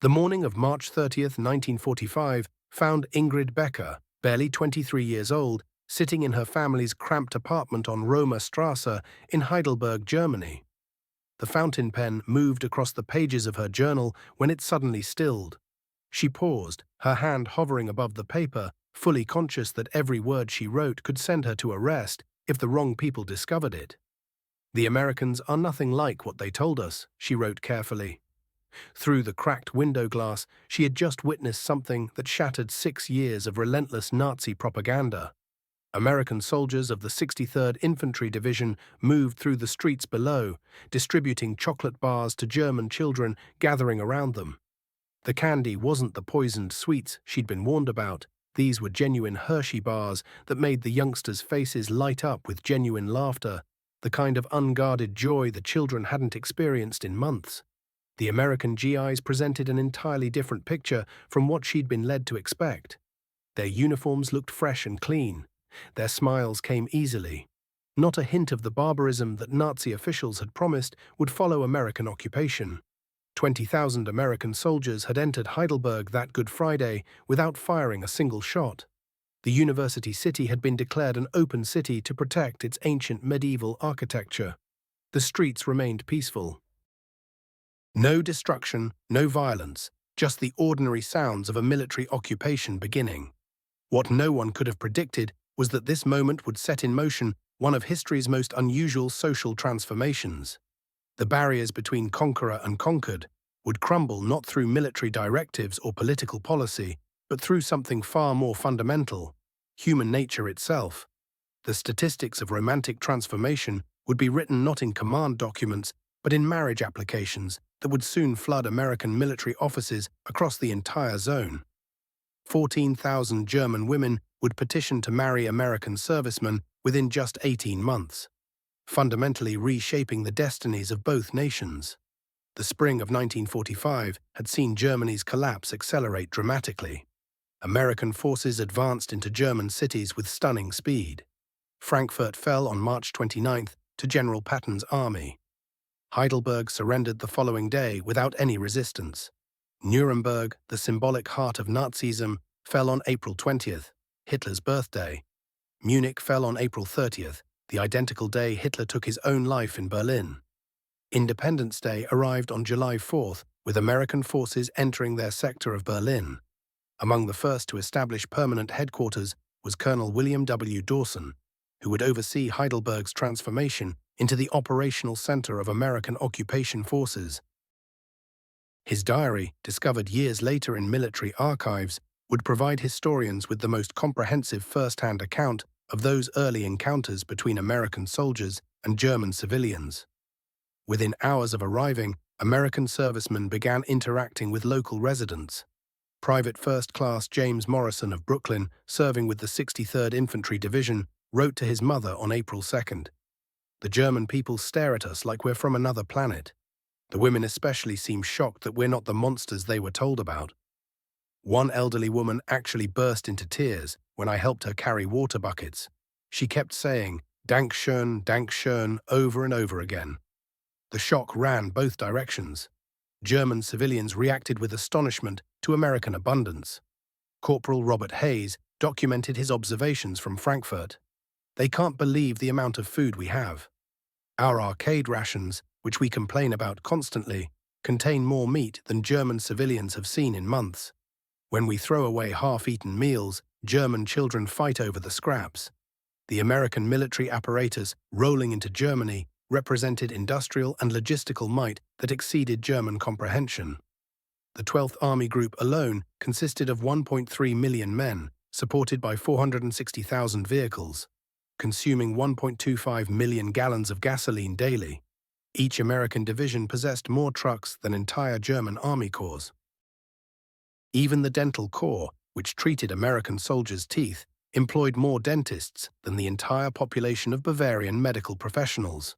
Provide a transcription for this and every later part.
The morning of March 30th, 1945, found Ingrid Becker, barely 23 years old, sitting in her family's cramped apartment on Römer Strasse in Heidelberg, Germany. The fountain pen moved across the pages of her journal when it suddenly stilled. She paused, her hand hovering above the paper, fully conscious that every word she wrote could send her to arrest if the wrong people discovered it. "The Americans are nothing like what they told us," she wrote carefully. Through the cracked window glass, she had just witnessed something that shattered 6 years of relentless Nazi propaganda. American soldiers of the 63rd Infantry Division moved through the streets below, distributing chocolate bars to German children gathering around them. The candy wasn't the poisoned sweets she'd been warned about. These were genuine Hershey bars that made the youngsters' faces light up with genuine laughter, the kind of unguarded joy the children hadn't experienced in months. The American GIs presented an entirely different picture from what she'd been led to expect. Their uniforms looked fresh and clean. Their smiles came easily. Not a hint of the barbarism that Nazi officials had promised would follow American occupation. 20,000 American soldiers had entered Heidelberg that Good Friday without firing a single shot. The university city had been declared an open city to protect its ancient medieval architecture. The streets remained peaceful. No destruction, no violence, just the ordinary sounds of a military occupation beginning. What no one could have predicted was that this moment would set in motion one of history's most unusual social transformations. The barriers between conqueror and conquered would crumble not through military directives or political policy, but through something far more fundamental: human nature itself. The statistics of romantic transformation would be written not in command documents, but in marriage applications that would soon flood American military offices across the entire zone. 14,000 German women would petition to marry American servicemen within just 18 months, fundamentally reshaping the destinies of both nations. The spring of 1945 had seen Germany's collapse accelerate dramatically. American forces advanced into German cities with stunning speed. Frankfurt fell on March 29th to General Patton's army. Heidelberg surrendered the following day without any resistance. Nuremberg, the symbolic heart of Nazism, fell on April 20th, Hitler's birthday. Munich fell on April 30th, the identical day Hitler took his own life in Berlin. Independence Day arrived on July 4th, with American forces entering their sector of Berlin. Among the first to establish permanent headquarters was Colonel William W. Dawson, who would oversee Heidelberg's transformation into the operational center of American occupation forces. His diary, discovered years later in military archives, would provide historians with the most comprehensive first-hand account of those early encounters between American soldiers and German civilians. Within hours of arriving, American servicemen began interacting with local residents. Private First Class James Morrison of Brooklyn, serving with the 63rd Infantry Division, wrote to his mother on April 2nd. "The German people stare at us like we're from another planet. The women especially seem shocked that we're not the monsters they were told about. One elderly woman actually burst into tears when I helped her carry water buckets. She kept saying, 'Dank schön,' over and over again." The shock ran both directions. German civilians reacted with astonishment to American abundance. Corporal Robert Hayes documented his observations from Frankfurt. "They can't believe the amount of food we have. Our arcade rations, which we complain about constantly, contain more meat than German civilians have seen in months. When we throw away half-eaten meals, German children fight over the scraps." The American military apparatus rolling into Germany represented industrial and logistical might that exceeded German comprehension. The 12th Army Group alone consisted of 1.3 million men, supported by 460,000 vehicles, consuming 1.25 million gallons of gasoline daily. Each American division possessed more trucks than entire German Army Corps. Even the Dental Corps, which treated American soldiers' teeth, employed more dentists than the entire population of Bavarian medical professionals.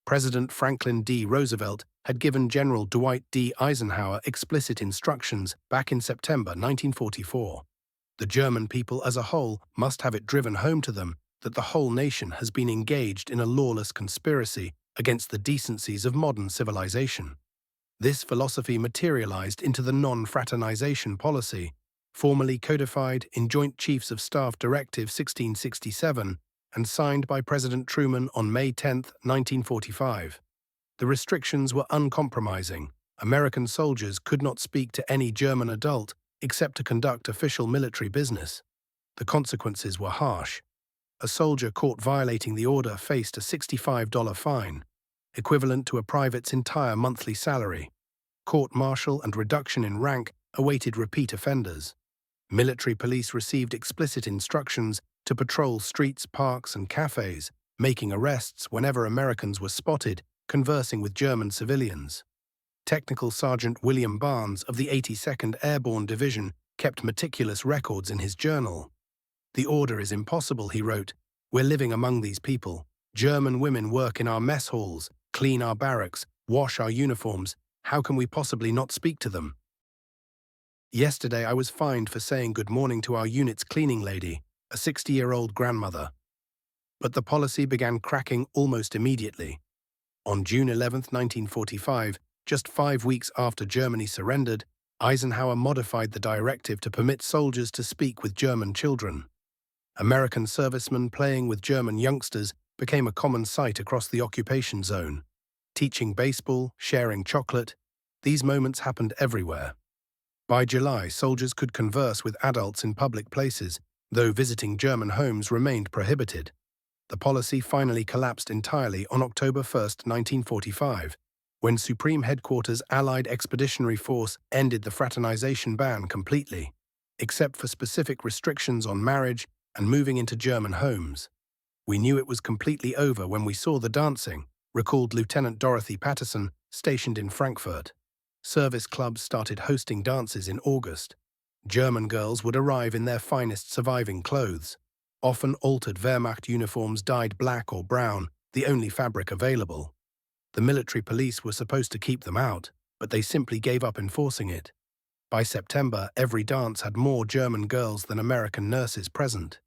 President Franklin D. Roosevelt had given General Dwight D. Eisenhower explicit instructions back in September 1944. The German people as a whole must have it driven home to them that the whole nation has been engaged in a lawless conspiracy against the decencies of modern civilization. This philosophy materialized into the non-fraternization policy, formally codified in Joint Chiefs of Staff Directive 1667 and signed by President Truman on May 10, 1945. The restrictions were uncompromising. American soldiers could not speak to any German adult except to conduct official military business. The consequences were harsh. A soldier caught violating the order faced a $65 fine, equivalent to a private's entire monthly salary. Court-martial and reduction in rank awaited repeat offenders. Military police received explicit instructions to patrol streets, parks, and cafes, making arrests whenever Americans were spotted conversing with German civilians. Technical Sergeant William Barnes of the 82nd Airborne Division kept meticulous records in his journal. "The order is impossible," he wrote. "We're living among these people. German women work in our mess halls, clean our barracks, wash our uniforms. How can we possibly not speak to them?" Yesterday I was fined for saying good morning to our unit's cleaning lady, a 60-year-old grandmother. But the policy began cracking almost immediately. On June 11, 1945, just 5 weeks after Germany surrendered, Eisenhower modified the directive to permit soldiers to speak with German children. American servicemen playing with German youngsters became a common sight across the occupation zone. Teaching baseball, sharing chocolate, these moments happened everywhere. By July, soldiers could converse with adults in public places, though visiting German homes remained prohibited. The policy finally collapsed entirely on October 1, 1945, when Supreme Headquarters Allied Expeditionary Force ended the fraternization ban completely, except for specific restrictions on marriage and moving into German homes. "We knew it was completely over when we saw the dancing," recalled Lieutenant Dorothy Patterson, stationed in Frankfurt. Service clubs started hosting dances in August. German girls would arrive in their finest surviving clothes, often altered Wehrmacht uniforms dyed black or brown, the only fabric available. The military police were supposed to keep them out, but they simply gave up enforcing it. By September, every dance had more German girls than American nurses present.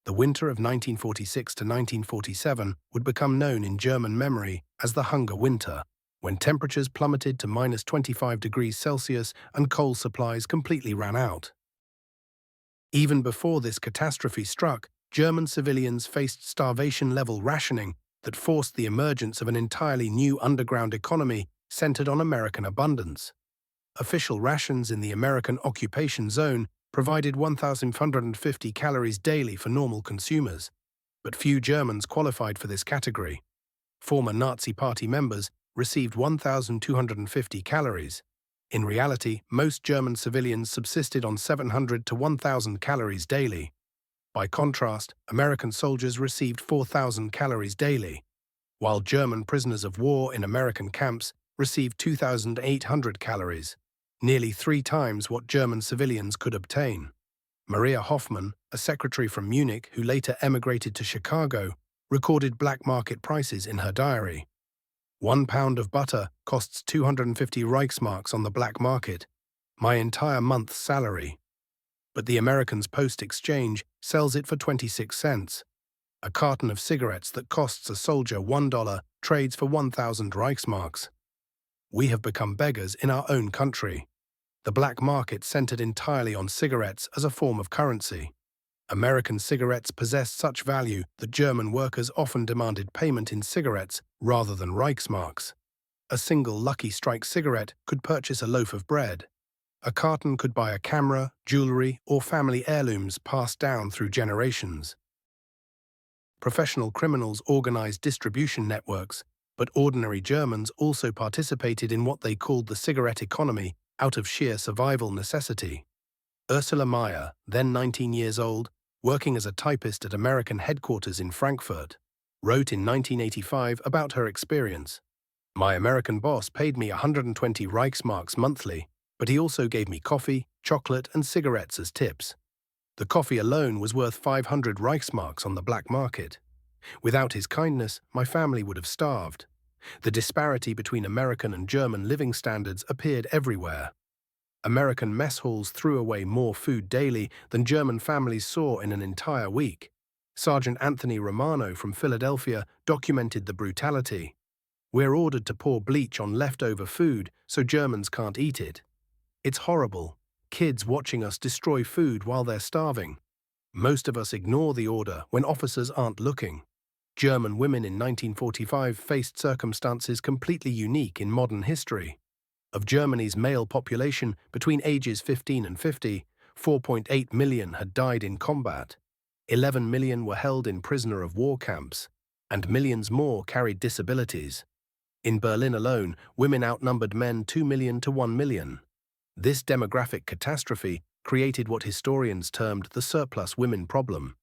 The winter of 1946 to 1947 would become known in German memory as the Hunger Winter, when temperatures plummeted to -25°C and coal supplies completely ran out. Even before this catastrophe struck, German civilians faced starvation-level rationing that forced the emergence of an entirely new underground economy centered on American abundance. Official rations in the American occupation zone provided 1,550 calories daily for normal consumers, but few Germans qualified for this category. Former Nazi Party members received 1,250 calories. In reality, most German civilians subsisted on 700 to 1,000 calories daily. By contrast, American soldiers received 4,000 calories daily, while German prisoners of war in American camps received 2,800 calories, nearly 3 times what German civilians could obtain. Maria Hoffman, a secretary from Munich who later emigrated to Chicago, recorded black market prices in her diary. 1 pound of butter costs 250 Reichsmarks on the black market, my entire month's salary. But the Americans Post-Exchange sells it for 26 cents. A carton of cigarettes that costs a soldier $1 trades for 1,000 Reichsmarks. We have become beggars in our own country. The black market centered entirely on cigarettes as a form of currency. American cigarettes possessed such value that German workers often demanded payment in cigarettes rather than Reichsmarks. A single Lucky Strike cigarette could purchase a loaf of bread. A carton could buy a camera, jewelry, or family heirlooms passed down through generations. Professional criminals organized distribution networks, but ordinary Germans also participated in what they called the cigarette economy out of sheer survival necessity. Ursula Mayer, then 19 years old, working as a typist at American headquarters in Frankfurt, wrote in 1985 about her experience. "My American boss paid me 120 Reichsmarks monthly, but he also gave me coffee, chocolate, and cigarettes as tips. The coffee alone was worth 500 Reichsmarks on the black market. Without his kindness, my family would have starved." The disparity between American and German living standards appeared everywhere. American mess halls threw away more food daily than German families saw in an entire week. Sergeant Anthony Romano from Philadelphia documented the brutality. We're ordered to pour bleach on leftover food so Germans can't eat it. It's horrible. Kids watching us destroy food while they're starving. Most of us ignore the order when officers aren't looking. German women in 1945 faced circumstances completely unique in modern history. Of Germany's male population between ages 15 and 50, 4.8 million had died in combat. 11 million were held in prisoner of war camps, and millions more carried disabilities. In Berlin alone, women outnumbered men 2 million to 1 million. This demographic catastrophe created what historians termed the surplus women problem.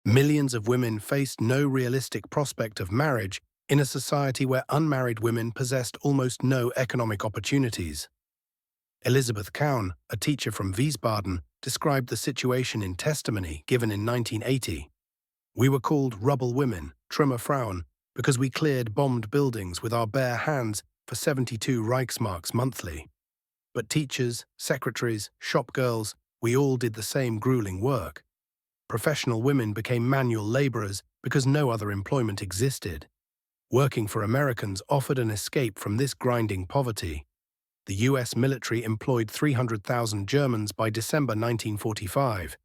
Millions of women faced no realistic prospect of marriage in a society where unmarried women possessed almost no economic opportunities. Elisabeth Kaun, a teacher from Wiesbaden, described the situation in testimony given in 1980. We were called rubble women, Trümmerfrauen, because we cleared bombed buildings with our bare hands for 72 Reichsmarks monthly. But teachers, secretaries, shop girls, we all did the same grueling work. Professional women became manual laborers because no other employment existed. Working for Americans offered an escape from this grinding poverty. The US military employed 300,000 Germans by December 1945,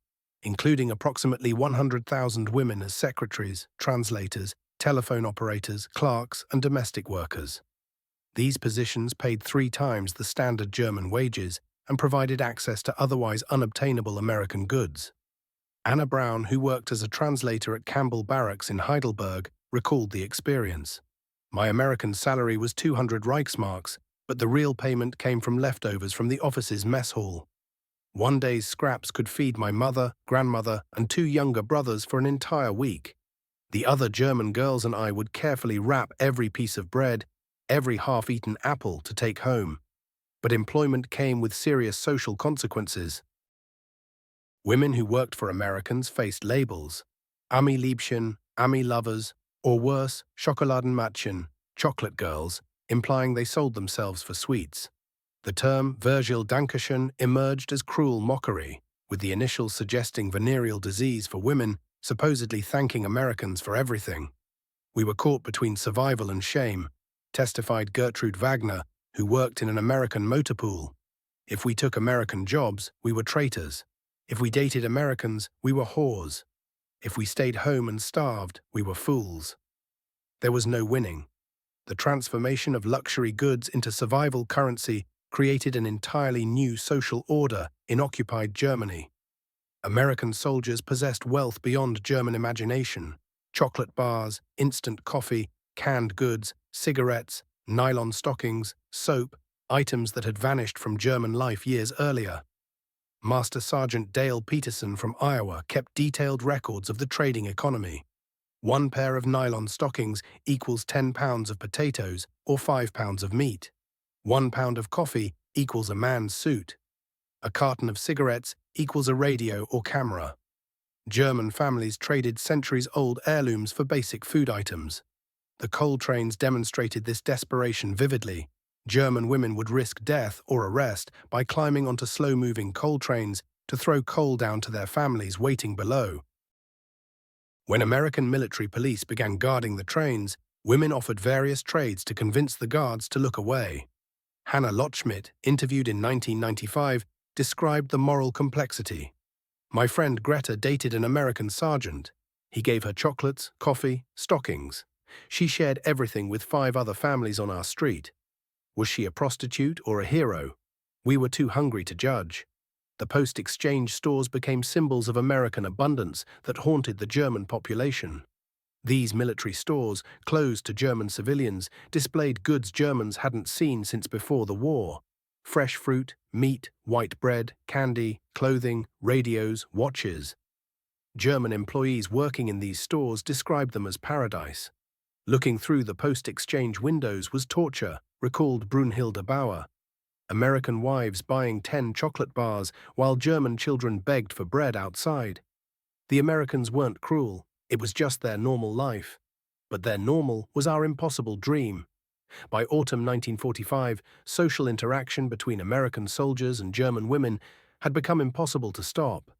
including approximately 100,000 women as secretaries, translators, telephone operators, clerks, and domestic workers. These positions paid 3 times the standard German wages and provided access to otherwise unobtainable American goods. Anna Brown, who worked as a translator at Campbell Barracks in Heidelberg, recalled the experience. My American salary was 200 Reichsmarks, but the real payment came from leftovers from the office's mess hall. One day's scraps could feed my mother, grandmother, and 2 younger brothers for an entire week. The other German girls and I would carefully wrap every piece of bread, every half-eaten apple to take home. But employment came with serious social consequences. Women who worked for Americans faced labels: Ami Liebchen, Ami Lovers, or worse, Schokoladenmädchen, chocolate girls, implying they sold themselves for sweets. The term Virgil Dankeschön emerged as cruel mockery, with the initials suggesting venereal disease for women, supposedly thanking Americans for everything. We were caught between survival and shame, testified Gertrude Wagner, who worked in an American motor pool. If we took American jobs, we were traitors. If we dated Americans, we were whores. If we stayed home and starved, we were fools. There was no winning. The transformation of luxury goods into survival currency created an entirely new social order in occupied Germany. American soldiers possessed wealth beyond German imagination: chocolate bars, instant coffee, canned goods, cigarettes, nylon stockings, soap, items that had vanished from German life years earlier. Master Sergeant Dale Peterson from Iowa kept detailed records of the trading economy. 1 pair of nylon stockings equals 10 pounds of potatoes or 5 pounds of meat. 1 pound of coffee equals a man's suit. A carton of cigarettes equals a radio or camera. German families traded centuries-old heirlooms for basic food items. The coal trains demonstrated this desperation vividly. German women would risk death or arrest by climbing onto slow-moving coal trains to throw coal down to their families waiting below. When American military police began guarding the trains, women offered various trades to convince the guards to look away. Hannah Lottschmidt, interviewed in 1995, described the moral complexity. My friend Greta dated an American sergeant. He gave her chocolates, coffee, stockings. She shared everything with 5 other families on our street. Was she a prostitute or a hero? We were too hungry to judge. The post-exchange stores became symbols of American abundance that haunted the German population. These military stores, closed to German civilians, displayed goods Germans hadn't seen since before the war: fresh fruit, meat, white bread, candy, clothing, radios, watches. German employees working in these stores described them as paradise. Looking through the post-exchange windows was torture, recalled Brunhilde Bauer. American wives buying 10 chocolate bars while German children begged for bread outside. The Americans weren't cruel, it was just their normal life. But their normal was our impossible dream. By autumn 1945, social interaction between American soldiers and German women had become impossible to stop.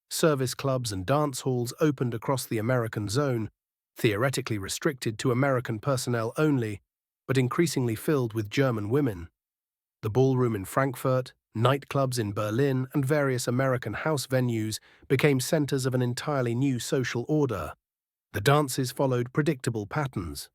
Service clubs and dance halls opened across the American zone. theoretically restricted to American personnel only, but increasingly filled with German women. The ballroom in Frankfurt, nightclubs in Berlin, and various American house venues became centers of an entirely new social order. The dances followed predictable patterns.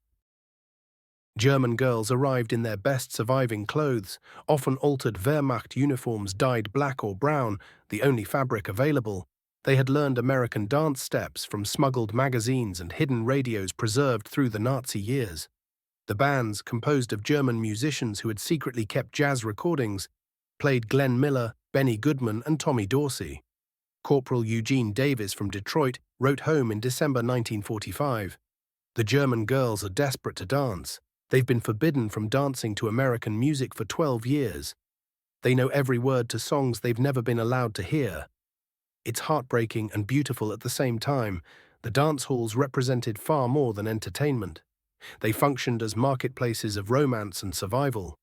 German girls arrived in their best surviving clothes, often altered Wehrmacht uniforms dyed black or brown, the only fabric available. They had learned American dance steps from smuggled magazines and hidden radios preserved through the Nazi years. The bands, composed of German musicians who had secretly kept jazz recordings, played Glenn Miller, Benny Goodman, and Tommy Dorsey. Corporal Eugene Davis from Detroit wrote home in December 1945, "The German girls are desperate to dance. They've been forbidden from dancing to American music for 12 years. They know every word to songs they've never been allowed to hear." It's heartbreaking and beautiful at the same time. The dance halls represented far more than entertainment. They functioned as marketplaces of romance and survival.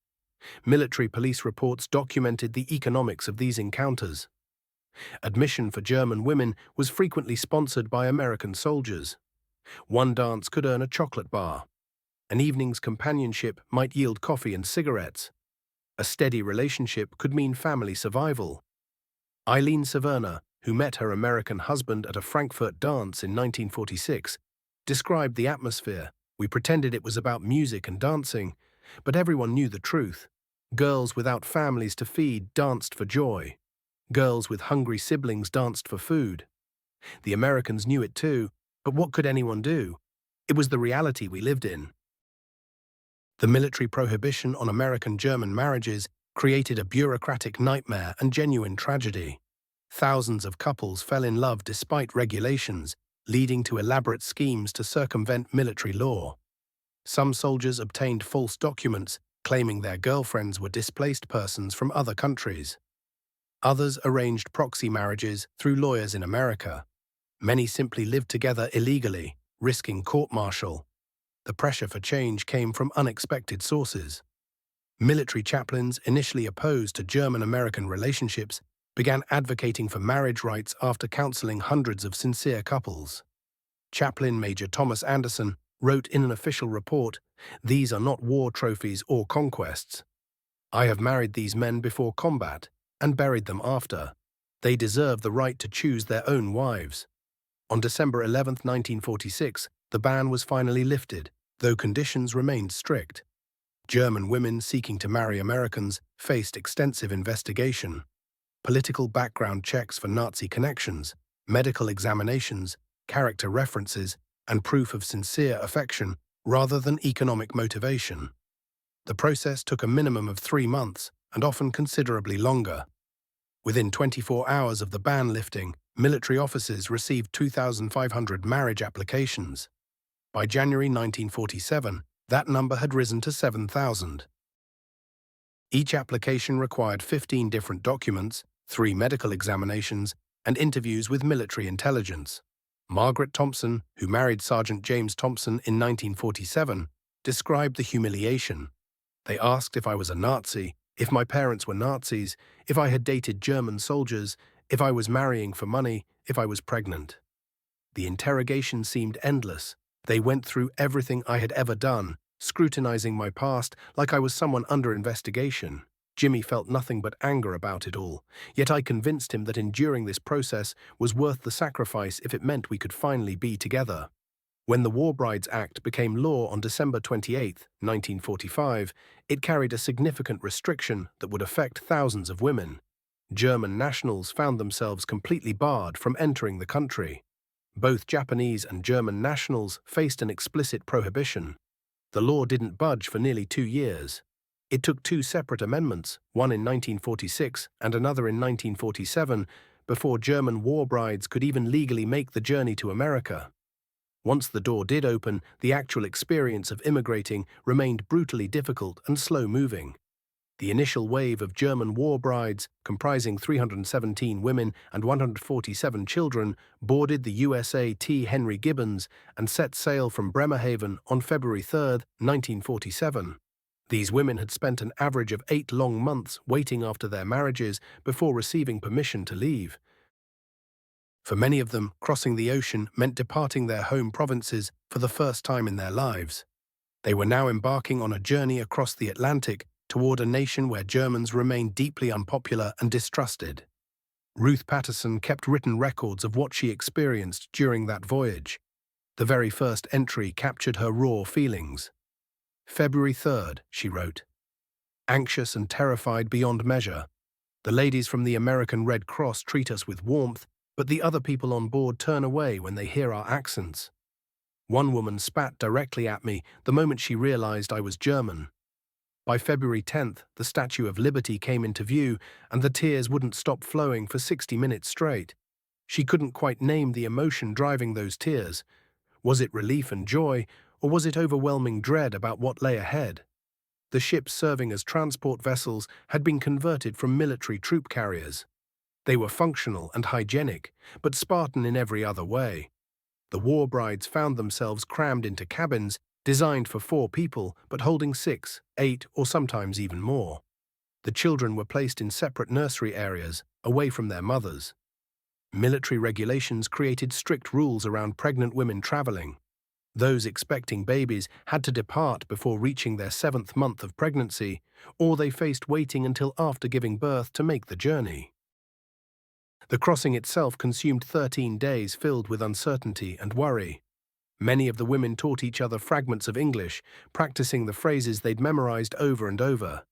Military police reports documented the economics of these encounters. Admission for German women was frequently sponsored by American soldiers. One dance could earn a chocolate bar. An evening's companionship might yield coffee and cigarettes. A steady relationship could mean family survival. Eileen Severna, who met her American husband at a Frankfurt dance in 1946, described the atmosphere. "We pretended it was about music and dancing, but everyone knew the truth. Girls without families to feed danced for joy. Girls with hungry siblings danced for food. The Americans knew it too, but what could anyone do? It was the reality we lived in." The military prohibition on American-German marriages created a bureaucratic nightmare and genuine tragedy. Thousands of couples fell in love despite regulations, leading to elaborate schemes to circumvent military law. Some soldiers obtained false documents, claiming their girlfriends were displaced persons from other countries. Others arranged proxy marriages through lawyers in America. Many simply lived together illegally, risking court-martial. The pressure for change came from unexpected sources. Military chaplains, initially opposed to German-American relationships, began advocating for marriage rights after counseling hundreds of sincere couples. Chaplain Major Thomas Anderson wrote in an official report, "These are not war trophies or conquests. I have married these men before combat and buried them after. They deserve the right to choose their own wives." On December 11, 1946, the ban was finally lifted, though conditions remained strict. German women seeking to marry Americans faced extensive investigation. Political background checks for Nazi connections, medical examinations, character references, and proof of sincere affection rather than economic motivation. The process took a minimum of 3 months and often considerably longer. Within 24 hours of the ban lifting, military officers received 2,500 marriage applications. By January 1947, that number had risen to 7,000. Each application required 15 different documents, 3 medical examinations, and interviews with military intelligence. Margaret Thompson, who married Sergeant James Thompson in 1947, described the humiliation. "They asked if I was a Nazi, if my parents were Nazis, if I had dated German soldiers, if I was marrying for money, if I was pregnant." The interrogation seemed endless. They went through everything I had ever done, scrutinizing my past like I was someone under investigation. Jimmy felt nothing but anger about it all, yet I convinced him that enduring this process was worth the sacrifice if it meant we could finally be together. When the War Brides Act became law on December 28, 1945, it carried a significant restriction that would affect thousands of women. German nationals found themselves completely barred from entering the country. Both Japanese and German nationals faced an explicit prohibition. The law didn't budge for nearly 2 years. It took 2 separate amendments, one in 1946 and another in 1947, before German war brides could even legally make the journey to America. Once the door did open, the actual experience of immigrating remained brutally difficult and slow-moving. The initial wave of German war brides, comprising 317 women and 147 children, boarded the USA T. Henry Gibbons and set sail from Bremerhaven on February 3, 1947. These women had spent an average of 8 long months waiting after their marriages before receiving permission to leave. For many of them, crossing the ocean meant departing their home provinces for the first time in their lives. They were now embarking on a journey across the Atlantic toward a nation where Germans remained deeply unpopular and distrusted. Ruth Patterson kept written records of what she experienced during that voyage. The very first entry captured her raw feelings. February 3rd, she wrote. Anxious and terrified beyond measure. The ladies from the American Red Cross treat us with warmth, but the other people on board turn away when they hear our accents. One woman spat directly at me the moment she realized I was German. By February 10th, the Statue of Liberty came into view, and the tears wouldn't stop flowing for 60 minutes straight. She couldn't quite name the emotion driving those tears. Was it relief and joy, or was it overwhelming dread about what lay ahead? The ships serving as transport vessels had been converted from military troop carriers. They were functional and hygienic, but Spartan in every other way. The war brides found themselves crammed into cabins designed for 4 people, but holding 6, 8, or sometimes even more. The children were placed in separate nursery areas, away from their mothers. Military regulations created strict rules around pregnant women traveling. Those expecting babies had to depart before reaching their 7th month of pregnancy, or they faced waiting until after giving birth to make the journey. The crossing itself consumed 13 days filled with uncertainty and worry. Many of the women taught each other fragments of English, practicing the phrases they'd memorized over and over.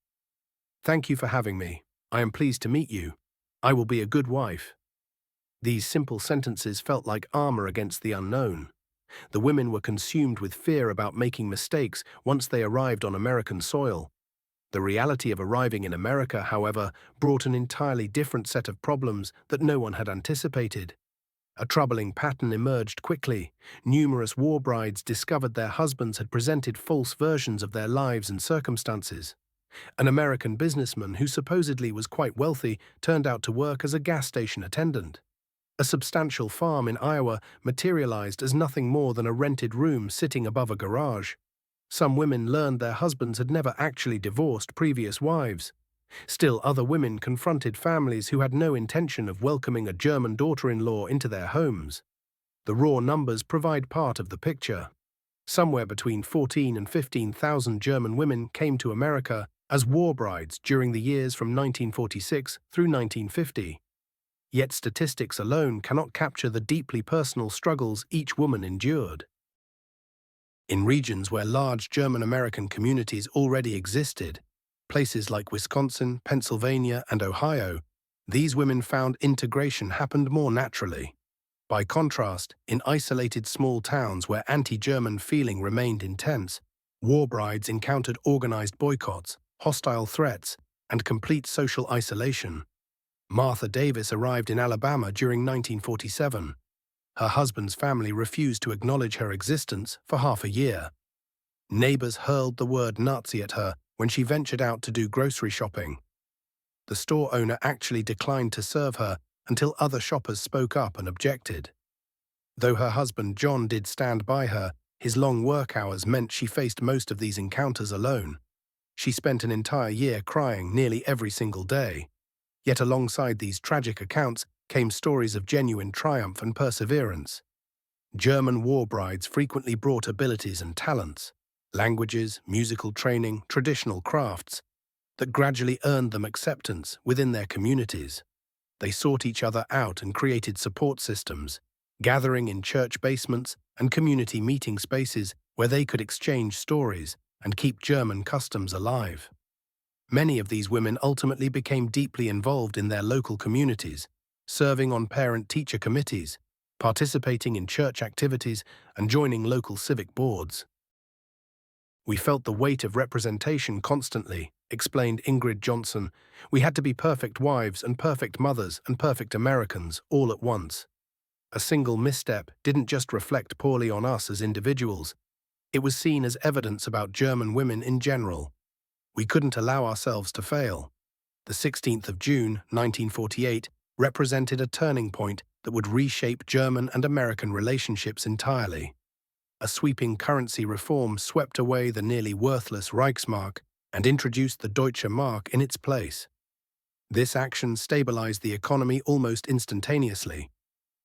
Thank you for having me. I am pleased to meet you. I will be a good wife. These simple sentences felt like armor against the unknown. The women were consumed with fear about making mistakes once they arrived on American soil. The reality of arriving in America, however, brought an entirely different set of problems that no one had anticipated. A troubling pattern emerged quickly. Numerous war brides discovered their husbands had presented false versions of their lives and circumstances. An American businessman who supposedly was quite wealthy turned out to work as a gas station attendant. A substantial farm in Iowa materialized as nothing more than a rented room sitting above a garage. Some women learned their husbands had never actually divorced previous wives. Still, other women confronted families who had no intention of welcoming a German daughter-in-law into their homes. The raw numbers provide part of the picture. Somewhere between 14 and 15,000 German women came to America as war brides during the years from 1946 through 1950. Yet statistics alone cannot capture the deeply personal struggles each woman endured. In regions where large German-American communities already existed, places like Wisconsin, Pennsylvania, and Ohio, these women found integration happened more naturally. By contrast, in isolated small towns where anti-German feeling remained intense, war brides encountered organized boycotts, hostile threats, and complete social isolation. Martha Davis arrived in Alabama during 1947. Her husband's family refused to acknowledge her existence for half a year. Neighbors hurled the word Nazi at her when she ventured out to do grocery shopping. The store owner actually declined to serve her until other shoppers spoke up and objected. Though her husband John did stand by her, his long work hours meant she faced most of these encounters alone. She spent an entire year crying nearly every single day. Yet alongside these tragic accounts came stories of genuine triumph and perseverance. German war brides frequently brought abilities and talents, languages, musical training, traditional crafts, that gradually earned them acceptance within their communities. They sought each other out and created support systems, gathering in church basements and community meeting spaces where they could exchange stories and keep German customs alive. Many of these women ultimately became deeply involved in their local communities, serving on parent-teacher committees, participating in church activities, and joining local civic boards. We felt the weight of representation constantly, explained Ingrid Johnson. We had to be perfect wives and perfect mothers and perfect Americans all at once. A single misstep didn't just reflect poorly on us as individuals. It was seen as evidence about German women in general. We couldn't allow ourselves to fail. The 16th of June, 1948, represented a turning point that would reshape German and American relationships entirely. A sweeping currency reform swept away the nearly worthless Reichsmark and introduced the Deutsche Mark in its place. This action stabilized the economy almost instantaneously.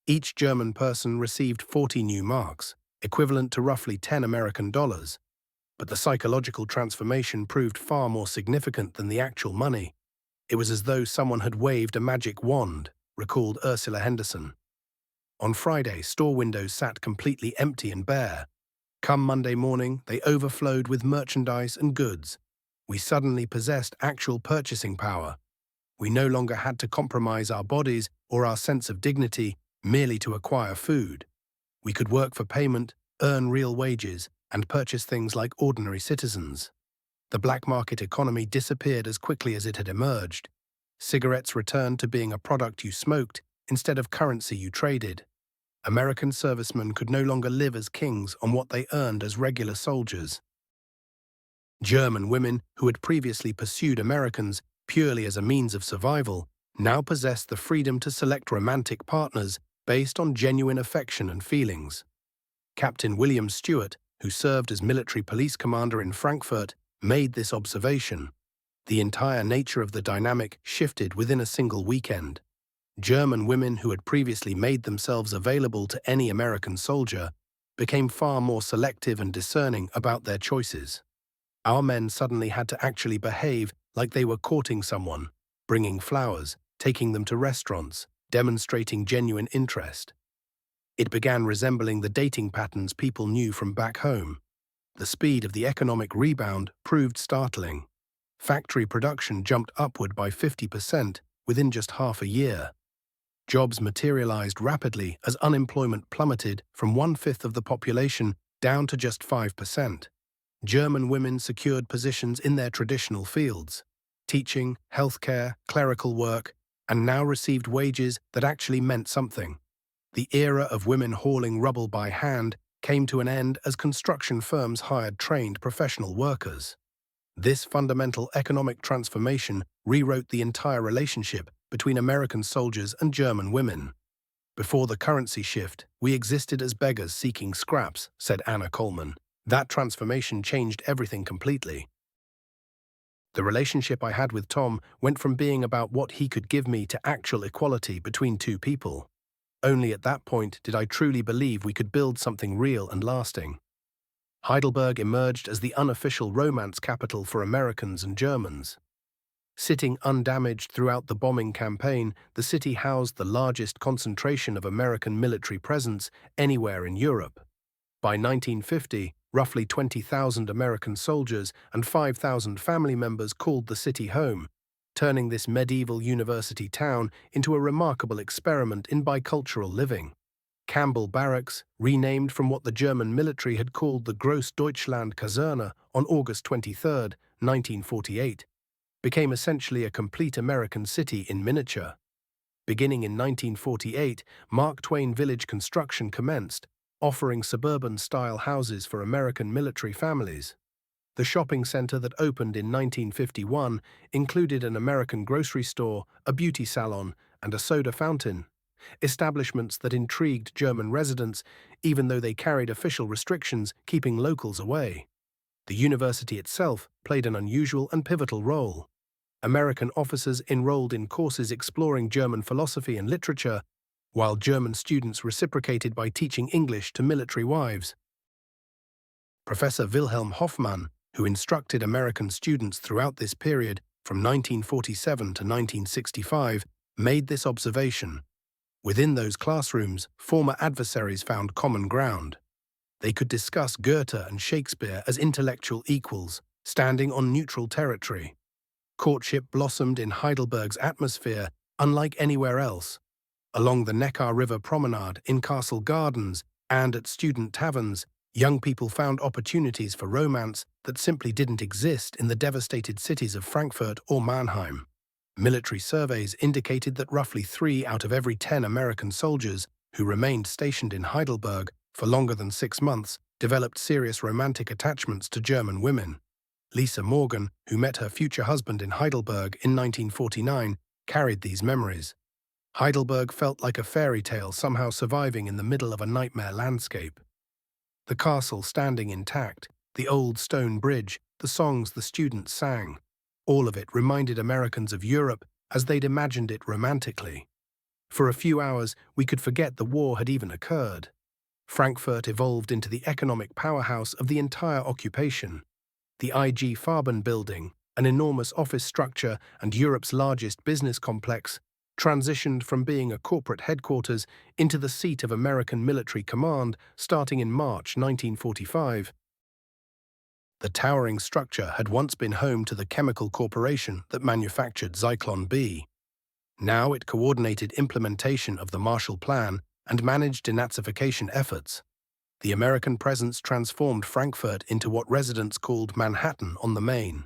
Each German person received 40 new marks, equivalent to roughly $10 American, but the psychological transformation proved far more significant than the actual money. It was as though someone had waved a magic wand, recalled Ursula Henderson. On Friday, store windows sat completely empty and bare. Come Monday morning, they overflowed with merchandise and goods. We suddenly possessed actual purchasing power. We no longer had to compromise our bodies or our sense of dignity merely to acquire food. We could work for payment, earn real wages, and purchase things like ordinary citizens. The black market economy disappeared as quickly as it had emerged. Cigarettes returned to being a product you smoked instead of currency you traded. American servicemen could no longer live as kings on what they earned as regular soldiers. German women who had previously pursued Americans purely as a means of survival now possessed the freedom to select romantic partners based on genuine affection and feelings. Captain William Stewart, who served as military police commander in Frankfurt, made this observation. The entire nature of the dynamic shifted within a single weekend. German women who had previously made themselves available to any American soldier became far more selective and discerning about their choices. Our men suddenly had to actually behave like they were courting someone, bringing flowers, taking them to restaurants, demonstrating genuine interest. It began resembling the dating patterns people knew from back home. The speed of the economic rebound proved startling. Factory production jumped upward by 50% within just half a year. Jobs materialized rapidly as unemployment plummeted from 1/5 of the population down to just 5%. German women secured positions in their traditional fields, teaching, healthcare, clerical work, and now received wages that actually meant something. The era of women hauling rubble by hand came to an end as construction firms hired trained professional workers. This fundamental economic transformation rewrote the entire relationship between American soldiers and German women. Before the currency shift, we existed as beggars seeking scraps, said Anna Coleman. That transformation changed everything completely. The relationship I had with Tom went from being about what he could give me to actual equality between two people. Only at that point did I truly believe we could build something real and lasting. Heidelberg emerged as the unofficial romance capital for Americans and Germans. Sitting undamaged throughout the bombing campaign, the city housed the largest concentration of American military presence anywhere in Europe. By 1950, roughly 20,000 American soldiers and 5,000 family members called the city home, turning this medieval university town into a remarkable experiment in bicultural living. Campbell Barracks, renamed from what the German military had called the Großdeutschland Kaserne on August 23, 1948, became essentially a complete American city in miniature. Beginning in 1948, Mark Twain Village construction commenced, offering suburban-style houses for American military families. The shopping center that opened in 1951 included an American grocery store, a beauty salon, and a soda fountain, establishments that intrigued German residents even though they carried official restrictions keeping locals away. The university itself played an unusual and pivotal role. American officers enrolled in courses exploring German philosophy and literature, while German students reciprocated by teaching English to military wives. Professor Wilhelm Hoffmann, who instructed American students throughout this period from 1947 to 1965, made this observation. Within those classrooms, former adversaries found common ground. They could discuss Goethe and Shakespeare as intellectual equals, standing on neutral territory. Courtship blossomed in Heidelberg's atmosphere, unlike anywhere else. Along the Neckar River promenade, in Castle Gardens, and at student taverns, young people found opportunities for romance that simply didn't exist in the devastated cities of Frankfurt or Mannheim. Military surveys indicated that roughly 3 out of every 10 American soldiers who remained stationed in Heidelberg for longer than 6 months developed serious romantic attachments to German women. Lisa Morgan, who met her future husband in Heidelberg in 1949, carried these memories. Heidelberg felt like a fairy tale somehow surviving in the middle of a nightmare landscape. The castle standing intact, the old stone bridge, the songs the students sang, all of it reminded Americans of Europe as they'd imagined it romantically. For a few hours, we could forget the war had even occurred. Frankfurt evolved into the economic powerhouse of the entire occupation. The IG Farben building, an enormous office structure and Europe's largest business complex, transitioned from being a corporate headquarters into the seat of American military command starting in March 1945. The towering structure had once been home to the chemical corporation that manufactured Zyklon B. Now it coordinated implementation of the Marshall Plan and managed denazification efforts. The American presence transformed Frankfurt into what residents called Manhattan on the Main.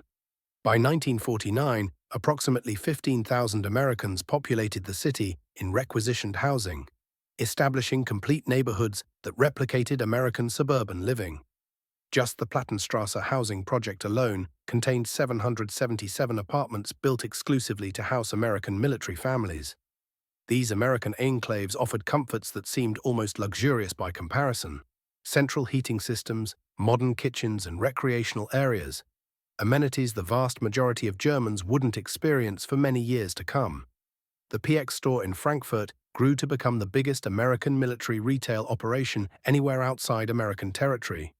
By 1949, approximately 15,000 Americans populated the city in requisitioned housing, establishing complete neighborhoods that replicated American suburban living. Just the Plattenstrasse housing project alone contained 777 apartments built exclusively to house American military families. These American enclaves offered comforts that seemed almost luxurious by comparison. Central heating systems, modern kitchens, and recreational areas, amenities the vast majority of Germans wouldn't experience for many years to come. The PX store in Frankfurt grew to become the biggest American military retail operation anywhere outside American territory.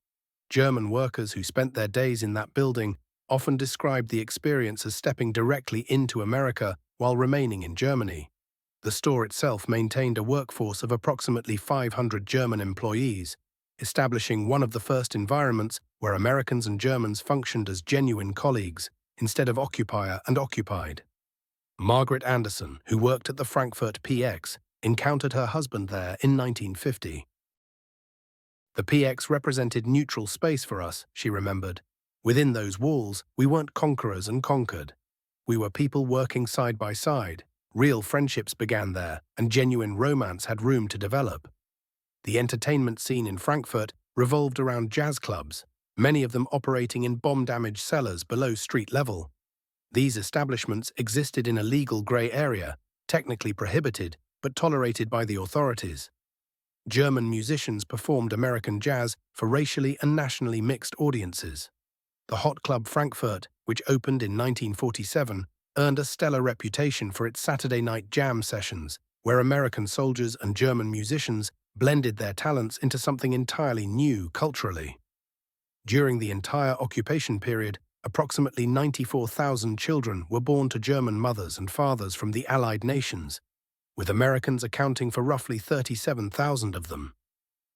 German workers who spent their days in that building often described the experience as stepping directly into America while remaining in Germany. The store itself maintained a workforce of approximately 500 German employees, establishing one of the first environments where Americans and Germans functioned as genuine colleagues instead of occupier and occupied. Margaret Anderson, who worked at the Frankfurt PX, encountered her husband there in 1950. The PX represented neutral space for us, she remembered. Within those walls, we weren't conquerors and conquered. We were people working side by side. Real friendships began there, and genuine romance had room to develop. The entertainment scene in Frankfurt revolved around jazz clubs, many of them operating in bomb-damaged cellars below street level. These establishments existed in a legal grey area, technically prohibited, but tolerated by the authorities. German musicians performed American jazz for racially and nationally mixed audiences. The Hot Club Frankfurt, which opened in 1947, earned a stellar reputation for its Saturday night jam sessions, where American soldiers and German musicians blended their talents into something entirely new culturally. During the entire occupation period, approximately 94,000 children were born to German mothers and fathers from the Allied nations, with Americans accounting for roughly 37,000 of them.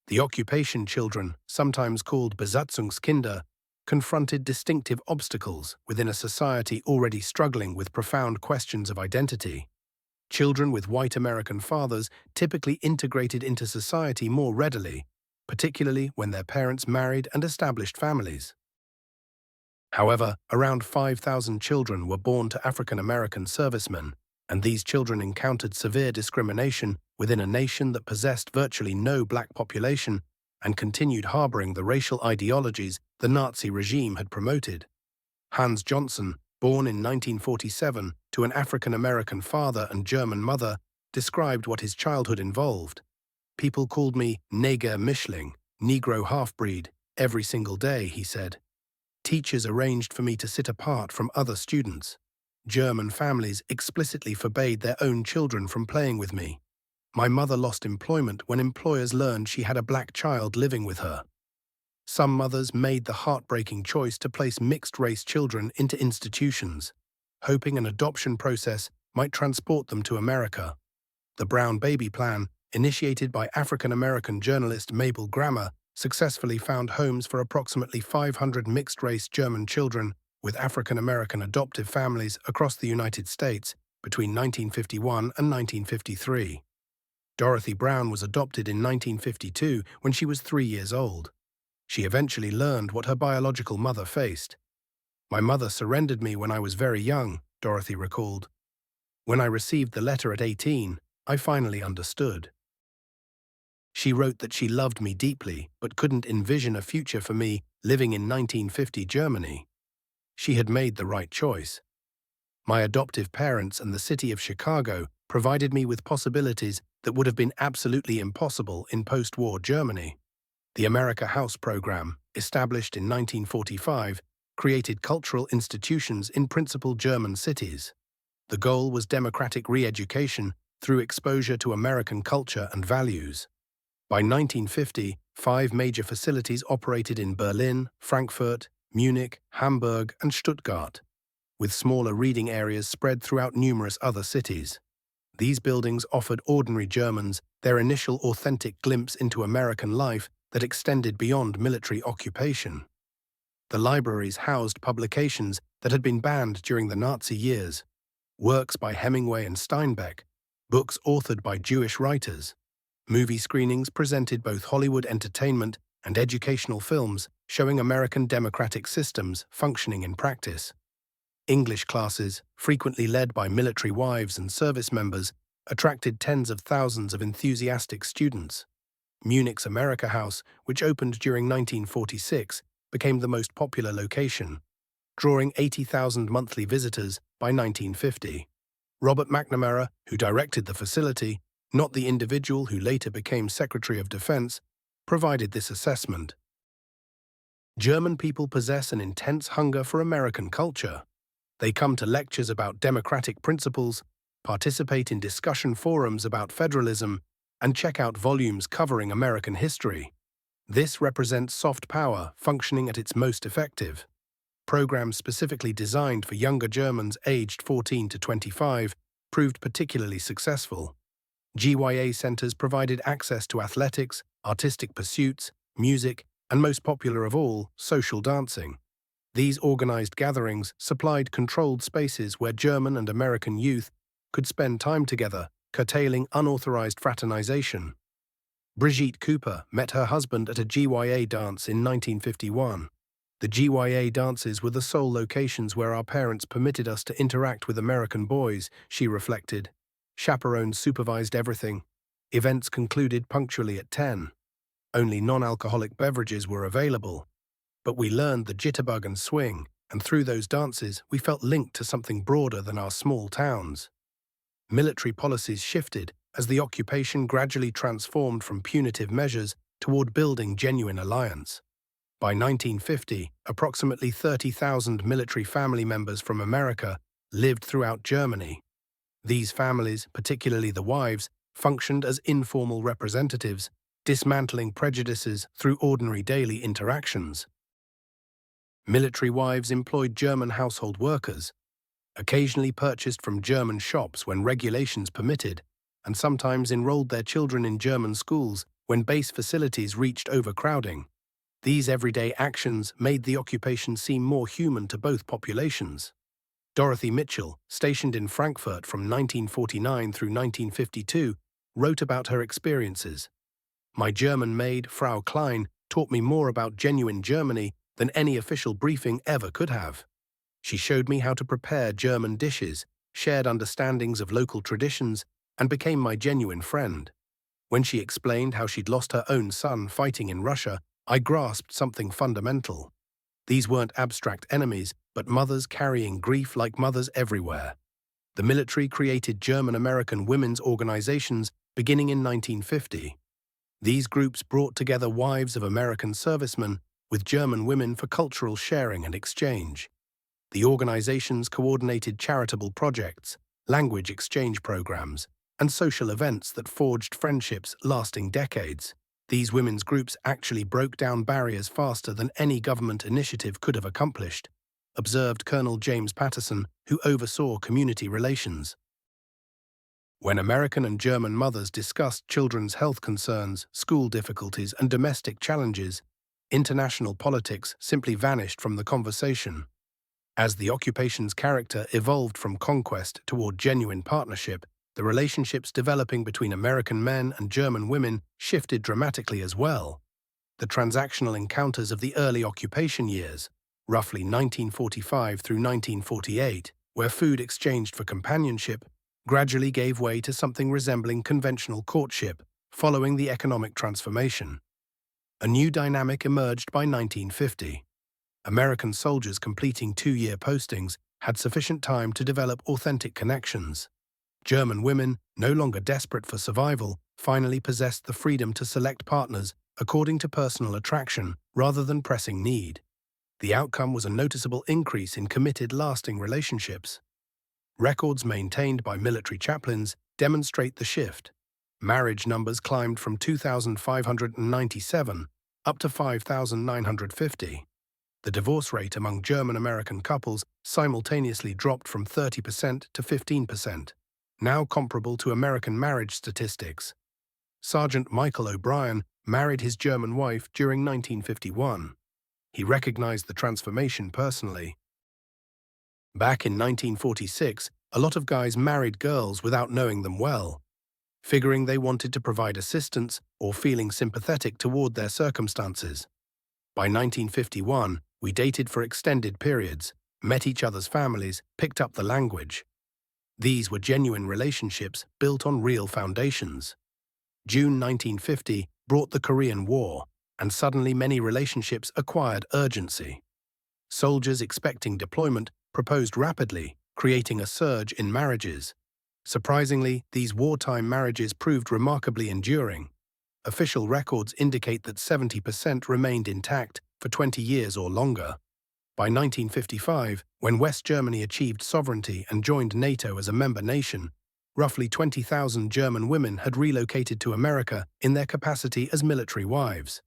The occupation children, sometimes called Besatzungskinder, confronted distinctive obstacles within a society already struggling with profound questions of identity. Children with white American fathers typically integrated into society more readily, particularly when their parents married and established families. However, around 5,000 children were born to African American servicemen, and these children encountered severe discrimination within a nation that possessed virtually no black population and continued harboring the racial ideologies the Nazi regime had promoted. Hans Johnson, born in 1947 to an African American father and German mother, described what his childhood involved. "People called me Neger Mischling, Negro half-breed, every single day," he said. "Teachers arranged for me to sit apart from other students. German families explicitly forbade their own children from playing with me. My mother lost employment when employers learned she had a black child living with her. Some mothers made the heartbreaking choice to place mixed-race children into institutions, hoping an adoption process might transport them to America. The Brown Baby Plan, initiated by African-American journalist Mabel Grammer, successfully found homes for approximately 500 mixed-race German children with African-American adoptive families across the United States between 1951 and 1953. Dorothy Brown was adopted in 1952 when she was 3 years old. She eventually learned what her biological mother faced. "My mother surrendered me when I was very young," Dorothy recalled. "When I received the letter at 18, I finally understood." She wrote that she loved me deeply but couldn't envision a future for me living in 1950 Germany. She had made the right choice. "My adoptive parents and the city of Chicago provided me with possibilities that would have been absolutely impossible in post-war Germany." The America House program, established in 1945, created cultural institutions in principal German cities. The goal was democratic re-education through exposure to American culture and values. By 1950, 5 major facilities operated in Berlin, Frankfurt, Munich, Hamburg, and Stuttgart, with smaller reading areas spread throughout numerous other cities. These buildings offered ordinary Germans their initial authentic glimpse into American life that extended beyond military occupation. The libraries housed publications that had been banned during the Nazi years, works by Hemingway and Steinbeck, books authored by Jewish writers. Movie screenings presented both Hollywood entertainment and educational films showing American democratic systems functioning in practice. English classes, frequently led by military wives and service members, attracted tens of thousands of enthusiastic students. Munich's America House, which opened during 1946, became the most popular location, drawing 80,000 monthly visitors by 1950. Robert McNamara, who directed the facility, not the individual who later became Secretary of Defense, provided this assessment. German people possess an intense hunger for American culture. They come to lectures about democratic principles, participate in discussion forums about federalism, and check out volumes covering American history. This represents soft power functioning at its most effective. Programs specifically designed for younger Germans aged 14 to 25 proved particularly successful. GYA centers provided access to athletics, artistic pursuits, music, and most popular of all, social dancing. These organized gatherings supplied controlled spaces where German and American youth could spend time together, curtailing unauthorized fraternization. Brigitte Cooper met her husband at a GYA dance in 1951. The GYA dances were the sole locations where our parents permitted us to interact with American boys, she reflected. Chaperones supervised everything. Events concluded punctually at 10. Only non-alcoholic beverages were available. But we learned the jitterbug and swing, and through those dances we felt linked to something broader than our small towns. Military policies shifted as the occupation gradually transformed from punitive measures toward building genuine alliance. By 1950, approximately 30,000 military family members from America lived throughout Germany. These families, particularly the wives, functioned as informal representatives, dismantling prejudices through ordinary daily interactions. Military wives employed German household workers, occasionally purchased from German shops when regulations permitted, and sometimes enrolled their children in German schools when base facilities reached overcrowding. These everyday actions made the occupation seem more human to both populations. Dorothy Mitchell, stationed in Frankfurt from 1949 through 1952, wrote about her experiences. My German maid, Frau Klein, taught me more about genuine Germany than any official briefing ever could have. She showed me how to prepare German dishes, shared understandings of local traditions, and became my genuine friend. When she explained how she'd lost her own son fighting in Russia, I grasped something fundamental. These weren't abstract enemies, but mothers carrying grief like mothers everywhere. The military created German-American women's organizations beginning in 1950. These groups brought together wives of American servicemen with German women for cultural sharing and exchange. The organizations coordinated charitable projects, language exchange programs, and social events that forged friendships lasting decades. These women's groups actually broke down barriers faster than any government initiative could have accomplished, observed Colonel James Patterson, who oversaw community relations. When American and German mothers discussed children's health concerns, school difficulties, and domestic challenges, international politics simply vanished from the conversation. As the occupation's character evolved from conquest toward genuine partnership, the relationships developing between American men and German women shifted dramatically as well. The transactional encounters of the early occupation years, roughly 1945 through 1948, where food exchanged for companionship, gradually gave way to something resembling conventional courtship following the economic transformation. A new dynamic emerged by 1950. American soldiers completing 2-year postings had sufficient time to develop authentic connections. German women, no longer desperate for survival, finally possessed the freedom to select partners according to personal attraction rather than pressing need. The outcome was a noticeable increase in committed, lasting relationships. Records maintained by military chaplains demonstrate the shift. Marriage numbers climbed from 2,597 up to 5,950. The divorce rate among German-American couples simultaneously dropped from 30% to 15%, now comparable to American marriage statistics. Sergeant Michael O'Brien married his German wife during 1951. He recognized the transformation personally. Back in 1946, a lot of guys married girls without knowing them well, figuring they wanted to provide assistance or feeling sympathetic toward their circumstances. By 1951, we dated for extended periods, met each other's families, picked up the language. These were genuine relationships built on real foundations. June 1950 brought the Korean War, and suddenly many relationships acquired urgency. Soldiers expecting deployment proposed rapidly, creating a surge in marriages. Surprisingly, these wartime marriages proved remarkably enduring. Official records indicate that 70% remained intact for 20 years or longer. By 1955, when West Germany achieved sovereignty and joined NATO as a member nation, roughly 20,000 German women had relocated to America in their capacity as military wives.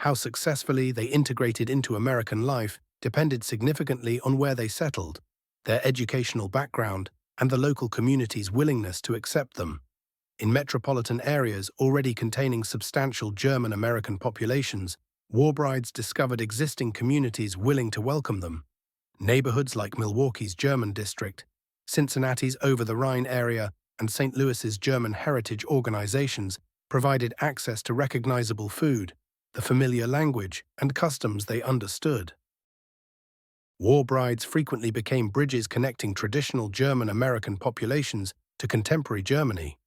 How successfully they integrated into American life depended significantly on where they settled, their educational background, and the local community's willingness to accept them. In metropolitan areas already containing substantial German-American populations, war brides discovered existing communities willing to welcome them. Neighborhoods like Milwaukee's German district, Cincinnati's Over-the-Rhine area, and St. Louis's German heritage organizations provided access to recognizable food, the familiar language, and customs they understood. War brides frequently became bridges connecting traditional German-American populations to contemporary Germany.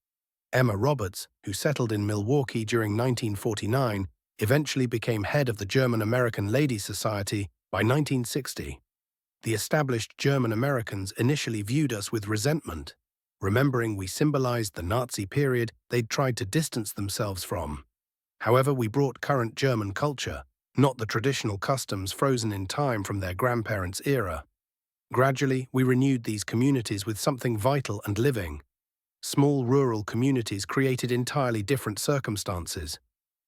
Emma Roberts, who settled in Milwaukee during 1949, eventually became head of the German-American Ladies' Society by 1960. The established German Americans initially viewed us with resentment, remembering we symbolized the Nazi period they'd tried to distance themselves from. However, we brought current German culture, not the traditional customs frozen in time from their grandparents' era. Gradually, we renewed these communities with something vital and living. Small rural communities created entirely different circumstances.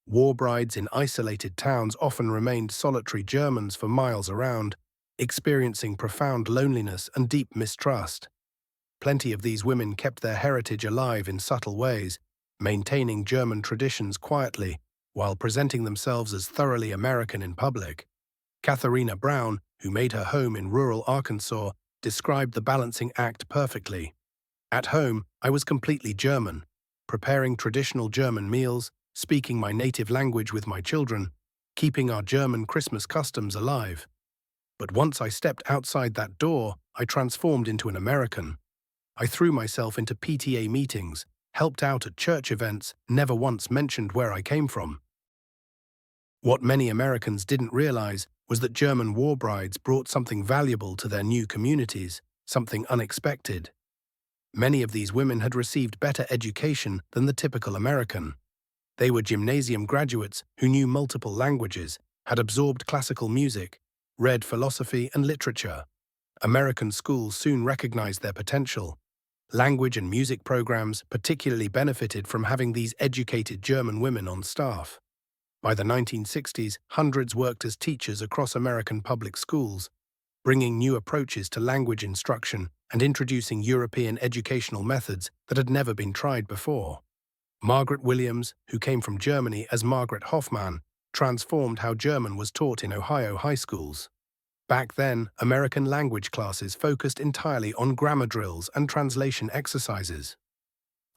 War brides in isolated towns often remained solitary Germans for miles around, experiencing profound loneliness and deep mistrust. Plenty of these women kept their heritage alive in subtle ways, maintaining German traditions quietly, while presenting themselves as thoroughly American in public. Katharina Brown, who made her home in rural Arkansas, described the balancing act perfectly. At home, I was completely German, preparing traditional German meals, speaking my native language with my children, keeping our German Christmas customs alive. But once I stepped outside that door, I transformed into an American. I threw myself into PTA meetings, helped out at church events, never once mentioned where I came from. What many Americans didn't realize was that German war brides brought something valuable to their new communities, something unexpected. Many of these women had received better education than the typical American. They were gymnasium graduates who knew multiple languages, had absorbed classical music, read philosophy and literature. American schools soon recognized their potential. Language and music programs particularly benefited from having these educated German women on staff. By the 1960s, hundreds worked as teachers across American public schools, bringing new approaches to language instruction and introducing European educational methods that had never been tried before. Margaret Williams, who came from Germany as Margaret Hoffmann, transformed how German was taught in Ohio high schools. Back then, American language classes focused entirely on grammar drills and translation exercises.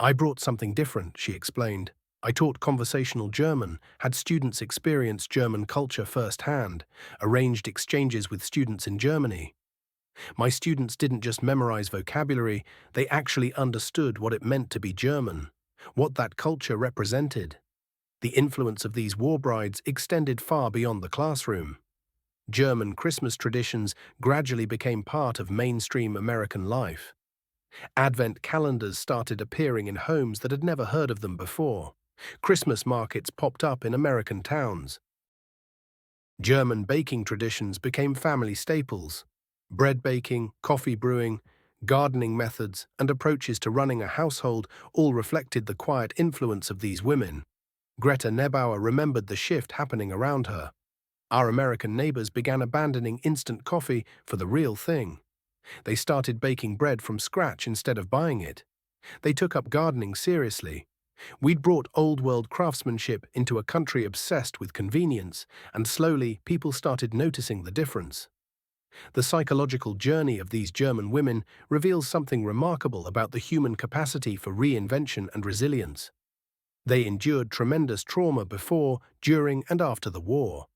I brought something different, she explained. I taught conversational German, had students experience German culture firsthand, arranged exchanges with students in Germany. My students didn't just memorize vocabulary, they actually understood what it meant to be German, what that culture represented. The influence of these war brides extended far beyond the classroom. German Christmas traditions gradually became part of mainstream American life. Advent calendars started appearing in homes that had never heard of them before. Christmas markets popped up in American towns. German baking traditions became family staples. Bread baking, coffee brewing, Gardening methods and approaches to running a household all reflected the quiet influence of these women. Greta Neubauer remembered the shift happening around her. Our American neighbors began abandoning instant coffee for the real thing. They started baking bread from scratch instead of buying it. They took up gardening seriously. We'd brought old-world craftsmanship into a country obsessed with convenience, and slowly people started noticing the difference. The psychological journey of these German women reveals something remarkable about the human capacity for reinvention and resilience. They endured tremendous trauma before, during, and after the war.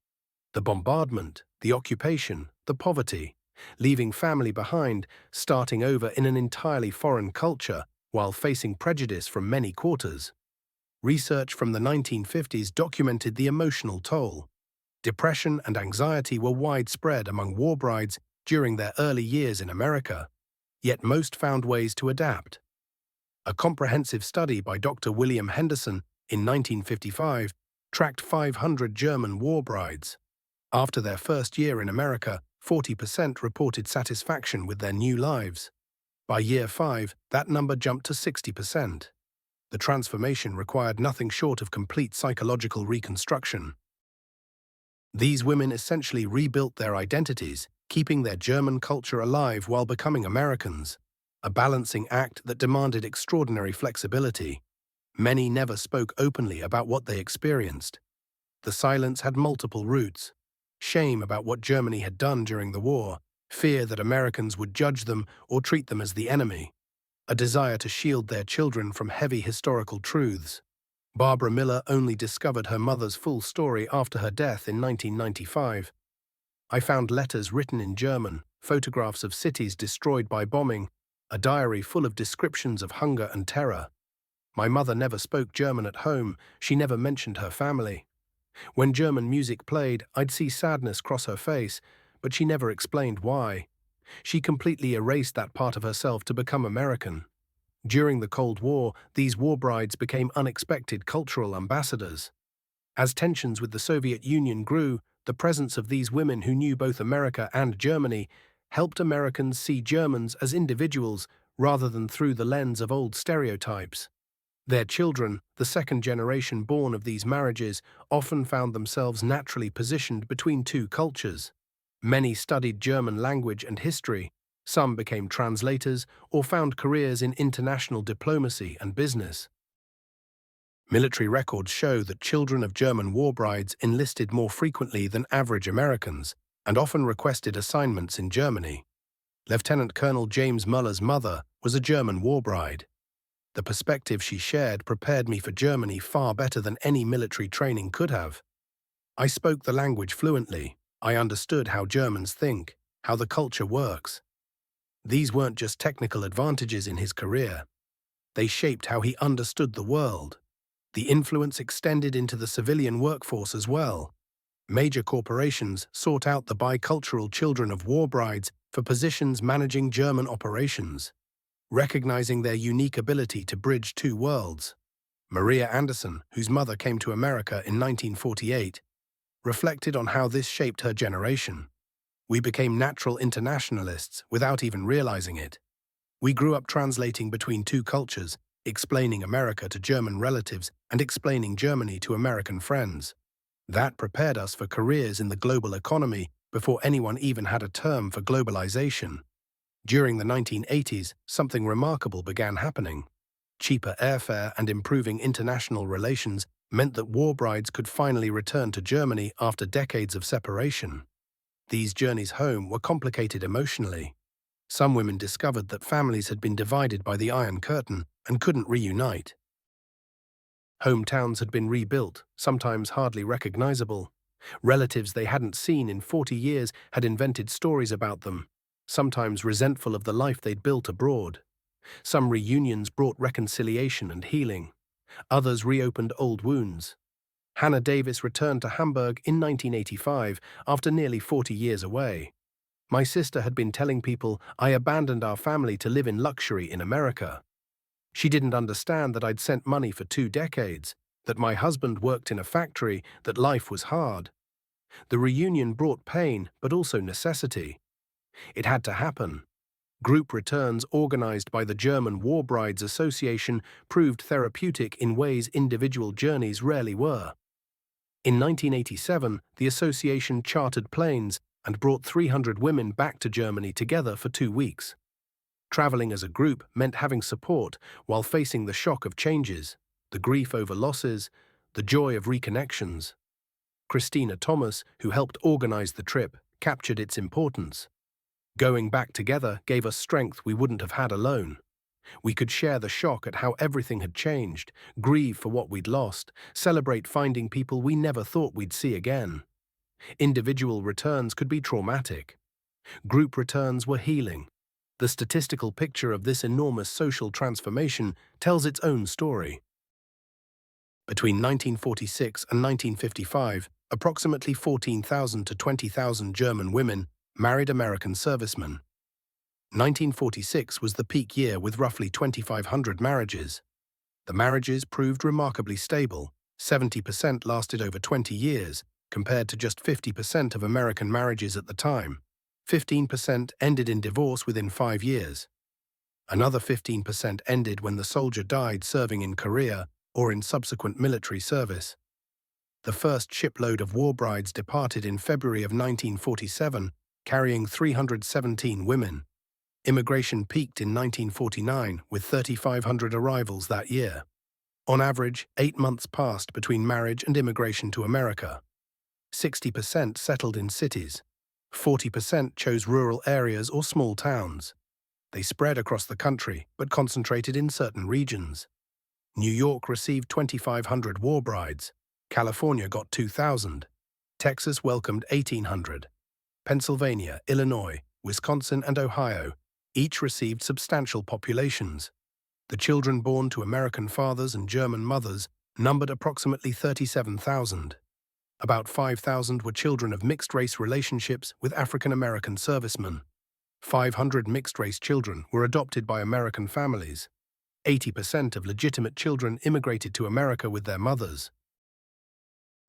The bombardment, the occupation, the poverty, leaving family behind, starting over in an entirely foreign culture while facing prejudice from many quarters. Research from the 1950s documented the emotional toll. Depression and anxiety were widespread among war brides during their early years in America, yet most found ways to adapt. A comprehensive study by Dr. William Henderson in 1955 tracked 500 German war brides. After their first year in America, 40% reported satisfaction with their new lives. By year 5, that number jumped to 60%. The transformation required nothing short of complete psychological reconstruction. These women essentially rebuilt their identities, keeping their German culture alive while becoming Americans, a balancing act that demanded extraordinary flexibility. Many never spoke openly about what they experienced. The silence had multiple roots: shame about what Germany had done during the war, fear that Americans would judge them or treat them as the enemy, a desire to shield their children from heavy historical truths. Barbara Miller only discovered her mother's full story after her death in 1995. I found letters written in German, photographs of cities destroyed by bombing, a diary full of descriptions of hunger and terror. My mother never spoke German at home, she never mentioned her family. When German music played, I'd see sadness cross her face, but she never explained why. She completely erased that part of herself to become American. During the Cold War, these war brides became unexpected cultural ambassadors. As tensions with the Soviet Union grew, the presence of these women who knew both America and Germany helped Americans see Germans as individuals rather than through the lens of old stereotypes. Their children, the second generation born of these marriages, often found themselves naturally positioned between two cultures. Many studied German language and history. Some became translators or found careers in international diplomacy and business. Military records show that children of German war brides enlisted more frequently than average Americans and often requested assignments in Germany. Lieutenant Colonel James Muller's mother was a German war bride. The perspective she shared prepared me for Germany far better than any military training could have. I spoke the language fluently. I understood how Germans think, how the culture works. These weren't just technical advantages in his career. They shaped how he understood the world. The influence extended into the civilian workforce as well. Major corporations sought out the bicultural children of war brides for positions managing German operations, recognizing their unique ability to bridge two worlds. Maria Anderson, whose mother came to America in 1948, reflected on how this shaped her generation. We became natural internationalists without even realizing it. We grew up translating between two cultures, explaining America to German relatives and explaining Germany to American friends. That prepared us for careers in the global economy before anyone even had a term for globalization. During the 1980s, something remarkable began happening. Cheaper airfare and improving international relations meant that war brides could finally return to Germany after decades of separation. These journeys home were complicated emotionally. Some women discovered that families had been divided by the Iron Curtain and couldn't reunite. Hometowns had been rebuilt, sometimes hardly recognizable. Relatives they hadn't seen in 40 years had invented stories about them, sometimes resentful of the life they'd built abroad. Some reunions brought reconciliation and healing. Others reopened old wounds. Hannah Davis returned to Hamburg in 1985 after nearly 40 years away. My sister had been telling people I abandoned our family to live in luxury in America. She didn't understand that I'd sent money for 2 decades, that my husband worked in a factory, that life was hard. The reunion brought pain, but also necessity. It had to happen. Group returns organized by the German War Brides Association proved therapeutic in ways individual journeys rarely were. In 1987, the association chartered planes and brought 300 women back to Germany together for 2 weeks. Traveling as a group meant having support while facing the shock of changes, the grief over losses, the joy of reconnections. Christina Thomas, who helped organize the trip, captured its importance. Going back together gave us strength we wouldn't have had alone. We could share the shock at how everything had changed, grieve for what we'd lost, celebrate finding people we never thought we'd see again. Individual returns could be traumatic. Group returns were healing. The statistical picture of this enormous social transformation tells its own story. Between 1946 and 1955, approximately 14,000 to 20,000 German women married American servicemen. 1946 was the peak year with roughly 2,500 marriages. The marriages proved remarkably stable. 70% lasted over 20 years, compared to just 50% of American marriages at the time. 15% ended in divorce within 5 years. Another 15% ended when the soldier died serving in Korea or in subsequent military service. The first shipload of war brides departed in February of 1947, carrying 317 women. Immigration peaked in 1949 with 3,500 arrivals that year. On average, 8 months passed between marriage and immigration to America. 60% settled in cities. 40% chose rural areas or small towns. They spread across the country, but concentrated in certain regions. New York received 2,500 war brides. California got 2,000. Texas welcomed 1,800. Pennsylvania, Illinois, Wisconsin, and Ohio each received substantial populations. The children born to American fathers and German mothers numbered approximately 37,000. About 5,000 were children of mixed-race relationships with African-American servicemen. 500 mixed-race children were adopted by American families. 80% of legitimate children immigrated to America with their mothers.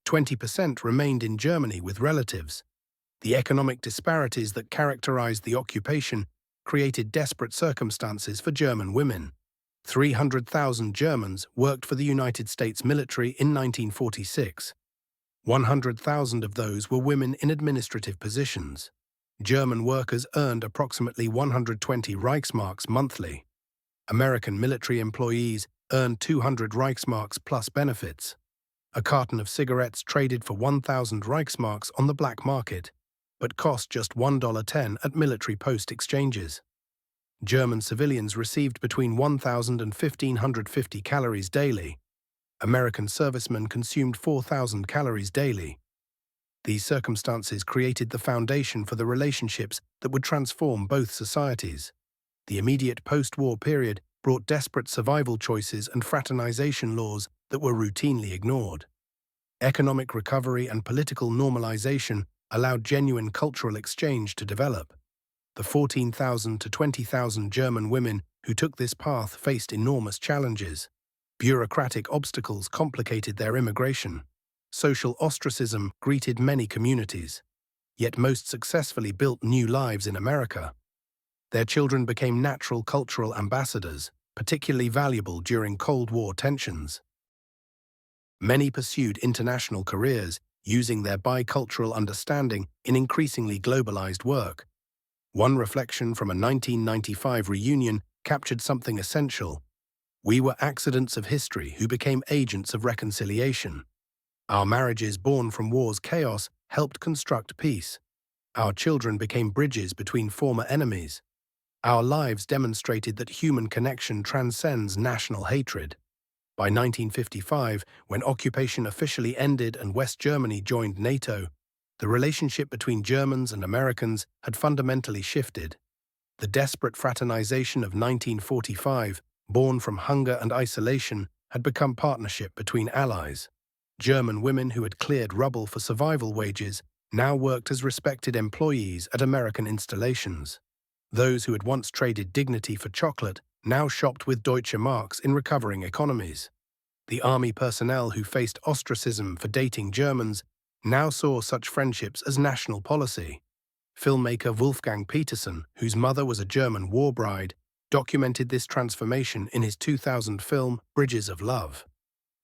20% remained in Germany with relatives. The economic disparities that characterized the occupation created desperate circumstances for German women. 300,000 Germans worked for the United States military in 1946. 100,000 of those were women in administrative positions. German workers earned approximately 120 Reichsmarks monthly. American military employees earned 200 Reichsmarks plus benefits. A carton of cigarettes traded for 1,000 Reichsmarks on the black market, but cost just $1.10 at military post exchanges. German civilians received between 1,000 and 1,550 calories daily. American servicemen consumed 4,000 calories daily. These circumstances created the foundation for the relationships that would transform both societies. The immediate post-war period brought desperate survival choices and fraternization laws that were routinely ignored. Economic recovery and political normalization allowed genuine cultural exchange to develop. The 14,000 to 20,000 German women who took this path faced enormous challenges. Bureaucratic obstacles complicated their immigration. Social ostracism greeted many communities. Yet most successfully built new lives in America. Their children became natural cultural ambassadors, particularly valuable during Cold War tensions. Many pursued international careers, using their bicultural understanding in increasingly globalized work. One reflection from a 1995 reunion captured something essential. We were accidents of history who became agents of reconciliation. Our marriages born from war's chaos helped construct peace. Our children became bridges between former enemies. Our lives demonstrated that human connection transcends national hatred. By 1955, when occupation officially ended and West Germany joined NATO, the relationship between Germans and Americans had fundamentally shifted. The desperate fraternization of 1945, born from hunger and isolation, had become partnership between allies. German women who had cleared rubble for survival wages now worked as respected employees at American installations. Those who had once traded dignity for chocolate now shopped with Deutsche Marks in recovering economies. The army personnel who faced ostracism for dating Germans now saw such friendships as national policy. Filmmaker Wolfgang Petersen, whose mother was a German war bride, documented this transformation in his 2000 film Bridges of Love.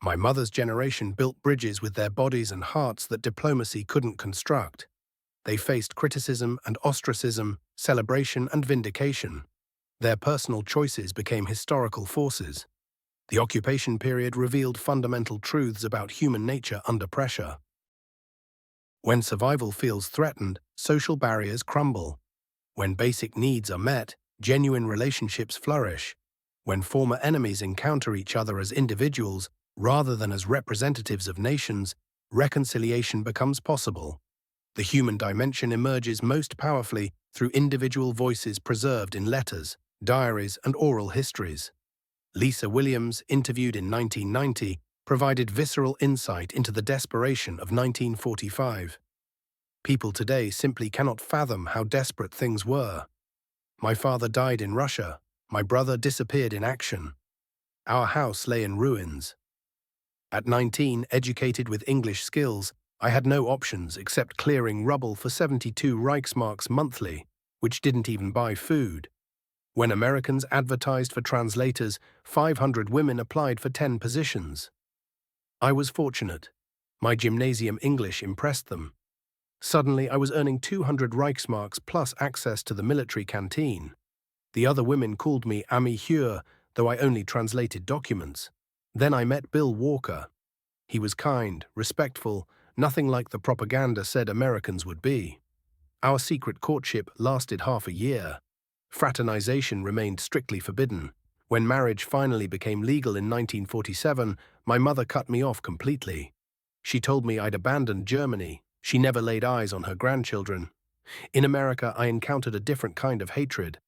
My mother's generation built bridges with their bodies and hearts that diplomacy couldn't construct. They faced criticism and ostracism, celebration and vindication. Their personal choices became historical forces. The occupation period revealed fundamental truths about human nature under pressure. When survival feels threatened, social barriers crumble. When basic needs are met, genuine relationships flourish. When former enemies encounter each other as individuals, rather than as representatives of nations, reconciliation becomes possible. The human dimension emerges most powerfully through individual voices preserved in letters, diaries, and oral histories. Lisa Williams, interviewed in 1990, provided visceral insight into the desperation of 1945. People today simply cannot fathom how desperate things were. My father died in Russia. My brother disappeared in action. Our house lay in ruins. At 19, educated with English skills, I had no options except clearing rubble for 72 Reichsmarks monthly, which didn't even buy food. When Americans advertised for translators, 500 women applied for 10 positions. I was fortunate. My gymnasium English impressed them. Suddenly, I was earning 200 Reichsmarks plus access to the military canteen. The other women called me Ami Hure, though I only translated documents. Then I met Bill Walker. He was kind, respectful, nothing like the propaganda said Americans would be. Our secret courtship lasted half a year. Fraternization remained strictly forbidden. When marriage finally became legal in 1947, my mother cut me off completely. She told me I'd abandoned Germany. She never laid eyes on her grandchildren. In America, I encountered a different kind of hatred.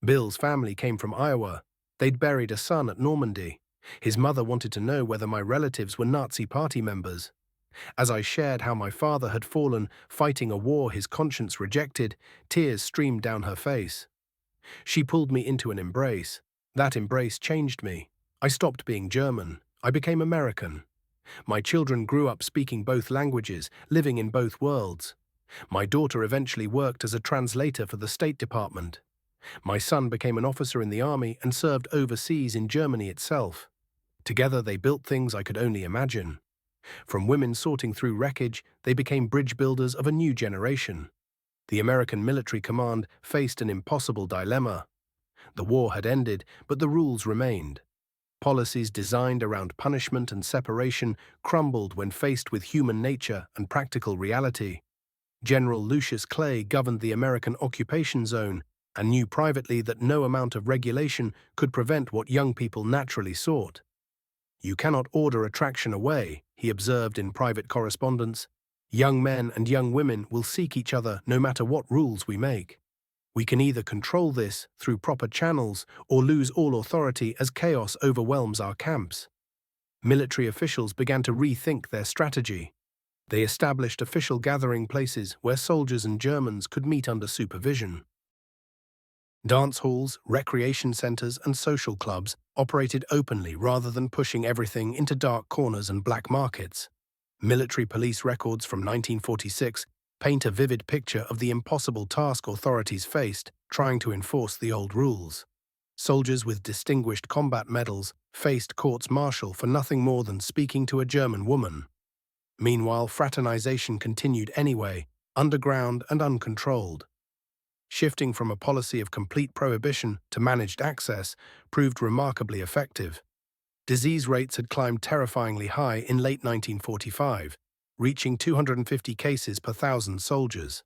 Bill's family came from Iowa. They'd buried a son at Normandy. His mother wanted to know whether my relatives were Nazi Party members. As I shared how my father had fallen fighting a war his conscience rejected, tears streamed down her face. She pulled me into an embrace. That embrace changed me. I stopped being German. I became American. My children grew up speaking both languages, living in both worlds. My daughter eventually worked as a translator for the State Department. My son became an officer in the army and served overseas in Germany itself. Together they built things I could only imagine. From women sorting through wreckage, they became bridge builders of a new generation. The American military command faced an impossible dilemma. The war had ended, but the rules remained. Policies designed around punishment and separation crumbled when faced with human nature and practical reality. General Lucius Clay governed the American occupation zone and knew privately that no amount of regulation could prevent what young people naturally sought. "You cannot order attraction away," he observed in private correspondence. "Young men and young women will seek each other no matter what rules we make. We can either control this through proper channels or lose all authority as chaos overwhelms our camps." Military officials began to rethink their strategy. They established official gathering places where soldiers and Germans could meet under supervision. Dance halls, recreation centers, and social clubs operated openly rather than pushing everything into dark corners and black markets. Military police records from 1946 paint a vivid picture of the impossible task authorities faced trying to enforce the old rules. Soldiers with distinguished combat medals faced courts-martial for nothing more than speaking to a German woman. Meanwhile, fraternization continued anyway, underground and uncontrolled. Shifting from a policy of complete prohibition to managed access proved remarkably effective. Disease rates had climbed terrifyingly high in late 1945, reaching 250 cases per 1,000 soldiers.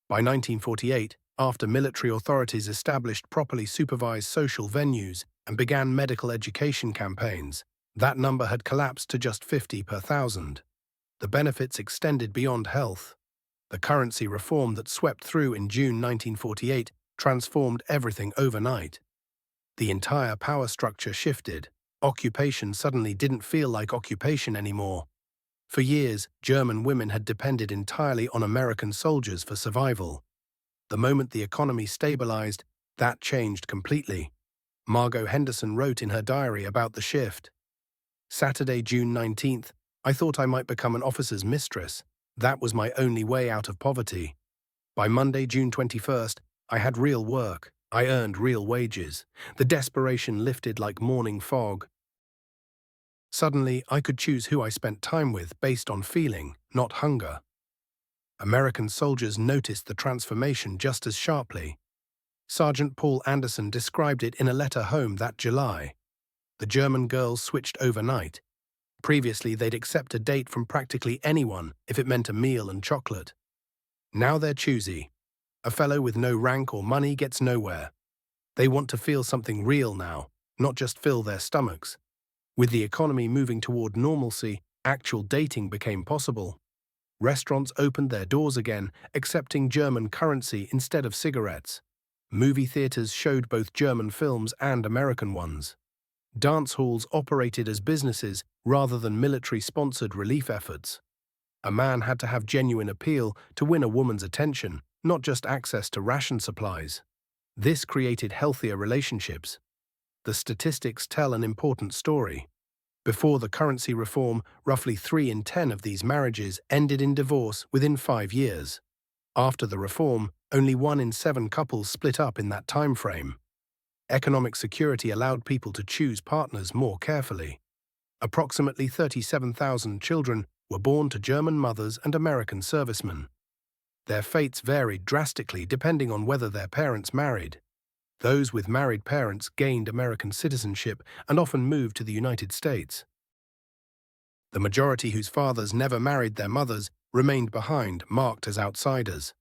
By 1948, after military authorities established properly supervised social venues and began medical education campaigns, that number had collapsed to just 50 per 1,000. The benefits extended beyond health. The currency reform that swept through in June 1948 transformed everything overnight. The entire power structure shifted. Occupation suddenly didn't feel like occupation anymore. For years, German women had depended entirely on American soldiers for survival. The moment the economy stabilized, that changed completely. Margot Henderson wrote in her diary about the shift. "Saturday, June 19th, I thought I might become an officer's mistress. That was my only way out of poverty. By Monday, June 21st, I had real work. I earned real wages. The desperation lifted like morning fog. Suddenly, I could choose who I spent time with based on feeling, not hunger. American soldiers noticed the transformation just as sharply. Sergeant Paul Anderson described it in a letter home that July. The German girls switched overnight. Previously, they'd accept a date from practically anyone if it meant a meal and chocolate. Now they're choosy. A fellow with no rank or money gets nowhere. They want to feel something real now, not just fill their stomachs. With the economy moving toward normalcy, actual dating became possible. Restaurants opened their doors again, accepting German currency instead of cigarettes. Movie theaters showed both German films and American ones. Dance halls operated as businesses rather than military-sponsored relief efforts. A man had to have genuine appeal to win a woman's attention, not just access to ration supplies. This created healthier relationships. The statistics tell an important story. Before the currency reform, roughly 3 in 10 of these marriages ended in divorce within 5 years. After the reform, only 1 in 7 couples split up in that time frame. Economic security allowed people to choose partners more carefully. Approximately 37,000 children were born to German mothers and American servicemen. Their fates varied drastically depending on whether their parents married. Those with married parents gained American citizenship and often moved to the United States. The majority whose fathers never married their mothers remained behind, marked as outsiders.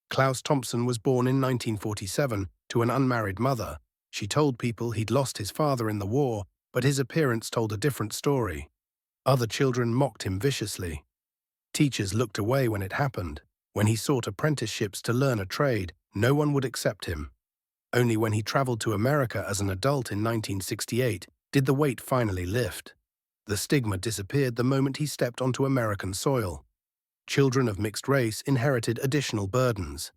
Klaus Thompson was born in 1947 to an unmarried mother. She told people he'd lost his father in the war, but his appearance told a different story. Other children mocked him viciously. Teachers looked away when it happened. When he sought apprenticeships to learn a trade, no one would accept him. Only when he traveled to America as an adult in 1968 did the weight finally lift. The stigma disappeared the moment he stepped onto American soil. Children of mixed race inherited additional burdens.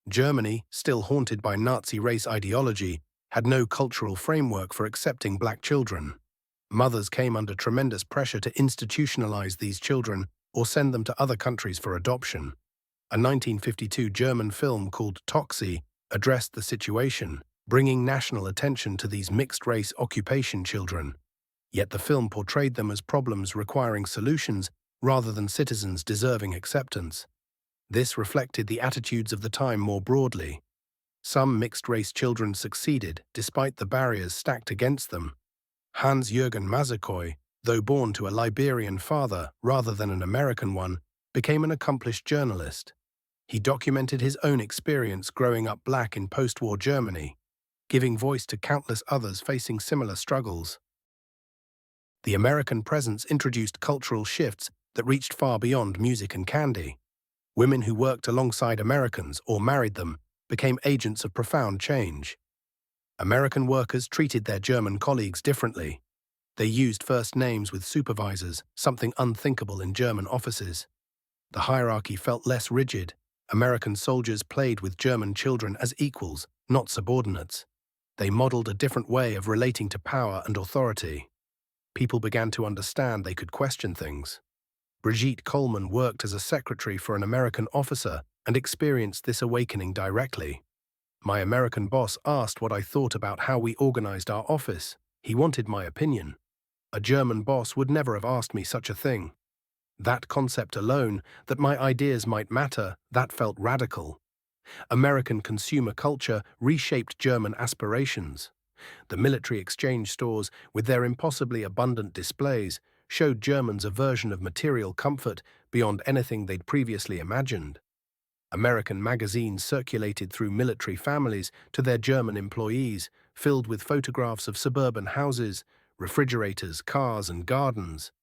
Germany, still haunted by Nazi race ideology, had no cultural framework for accepting black children. Mothers came under tremendous pressure to institutionalize these children or send them to other countries for adoption. A 1952 German film called Toxie addressed the situation, bringing national attention to these mixed-race occupation children. Yet the film portrayed them as problems requiring solutions rather than citizens deserving acceptance. This reflected the attitudes of the time more broadly. Some mixed-race children succeeded despite the barriers stacked against them. Hans-Jürgen Mazurkoy, though born to a Liberian father rather than an American one, became an accomplished journalist. He documented his own experience growing up black in post-war Germany, giving voice to countless others facing similar struggles. The American presence introduced cultural shifts that reached far beyond music and candy. Women who worked alongside Americans or married them became agents of profound change. American workers treated their German colleagues differently. They used first names with supervisors, something unthinkable in German offices. The hierarchy felt less rigid. American soldiers played with German children as equals, not subordinates. They modeled a different way of relating to power and authority. People began to understand they could question things. Brigitte Coleman worked as a secretary for an American officer and experienced this awakening directly. My American boss asked what I thought about how we organized our office. He wanted my opinion. A German boss would never have asked me such a thing. That concept alone, that my ideas might matter, that felt radical. American consumer culture reshaped German aspirations. The military exchange stores, with their impossibly abundant displays, showed Germans a version of material comfort beyond anything they'd previously imagined. American magazines circulated through military families to their German employees, filled with photographs of suburban houses, refrigerators, cars, and gardens.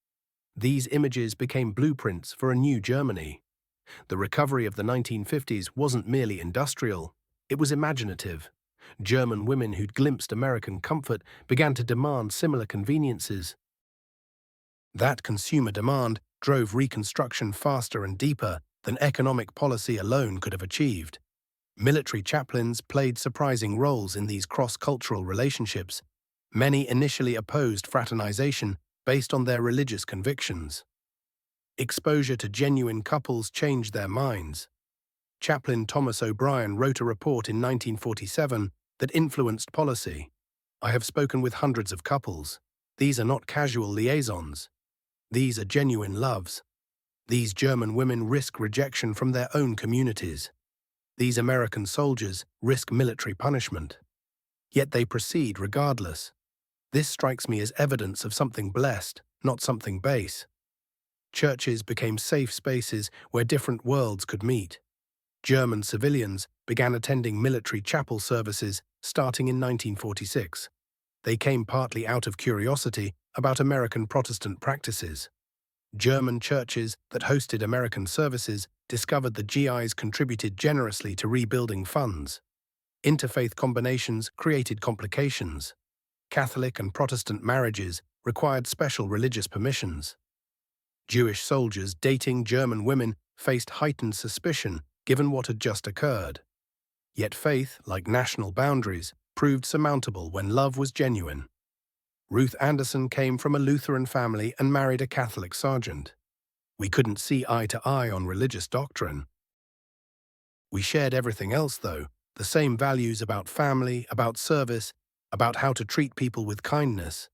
These images became blueprints for a new Germany. The recovery of the 1950s wasn't merely industrial, it was imaginative. German women who'd glimpsed American comfort began to demand similar conveniences. That consumer demand drove Reconstruction faster and deeper than economic policy alone could have achieved. Military chaplains played surprising roles in these cross-cultural relationships. Many initially opposed fraternization based on their religious convictions. Exposure to genuine couples changed their minds. Chaplain Thomas O'Brien wrote a report in 1947 that influenced policy. I have spoken with hundreds of couples. These are not casual liaisons. These are genuine loves. These German women risk rejection from their own communities. These American soldiers risk military punishment. Yet they proceed regardless. This strikes me as evidence of something blessed, not something base. Churches became safe spaces where different worlds could meet. German civilians began attending military chapel services starting in 1946. They came partly out of curiosity about American Protestant practices. German churches that hosted American services discovered the GIs contributed generously to rebuilding funds. Interfaith combinations created complications. Catholic and Protestant marriages required special religious permissions. Jewish soldiers dating German women faced heightened suspicion given what had just occurred. Yet faith, like national boundaries, proved surmountable when love was genuine. Ruth Anderson came from a Lutheran family and married a Catholic sergeant. We couldn't see eye to eye on religious doctrine. We shared everything else, though, the same values about family, about service, about how to treat people with kindness.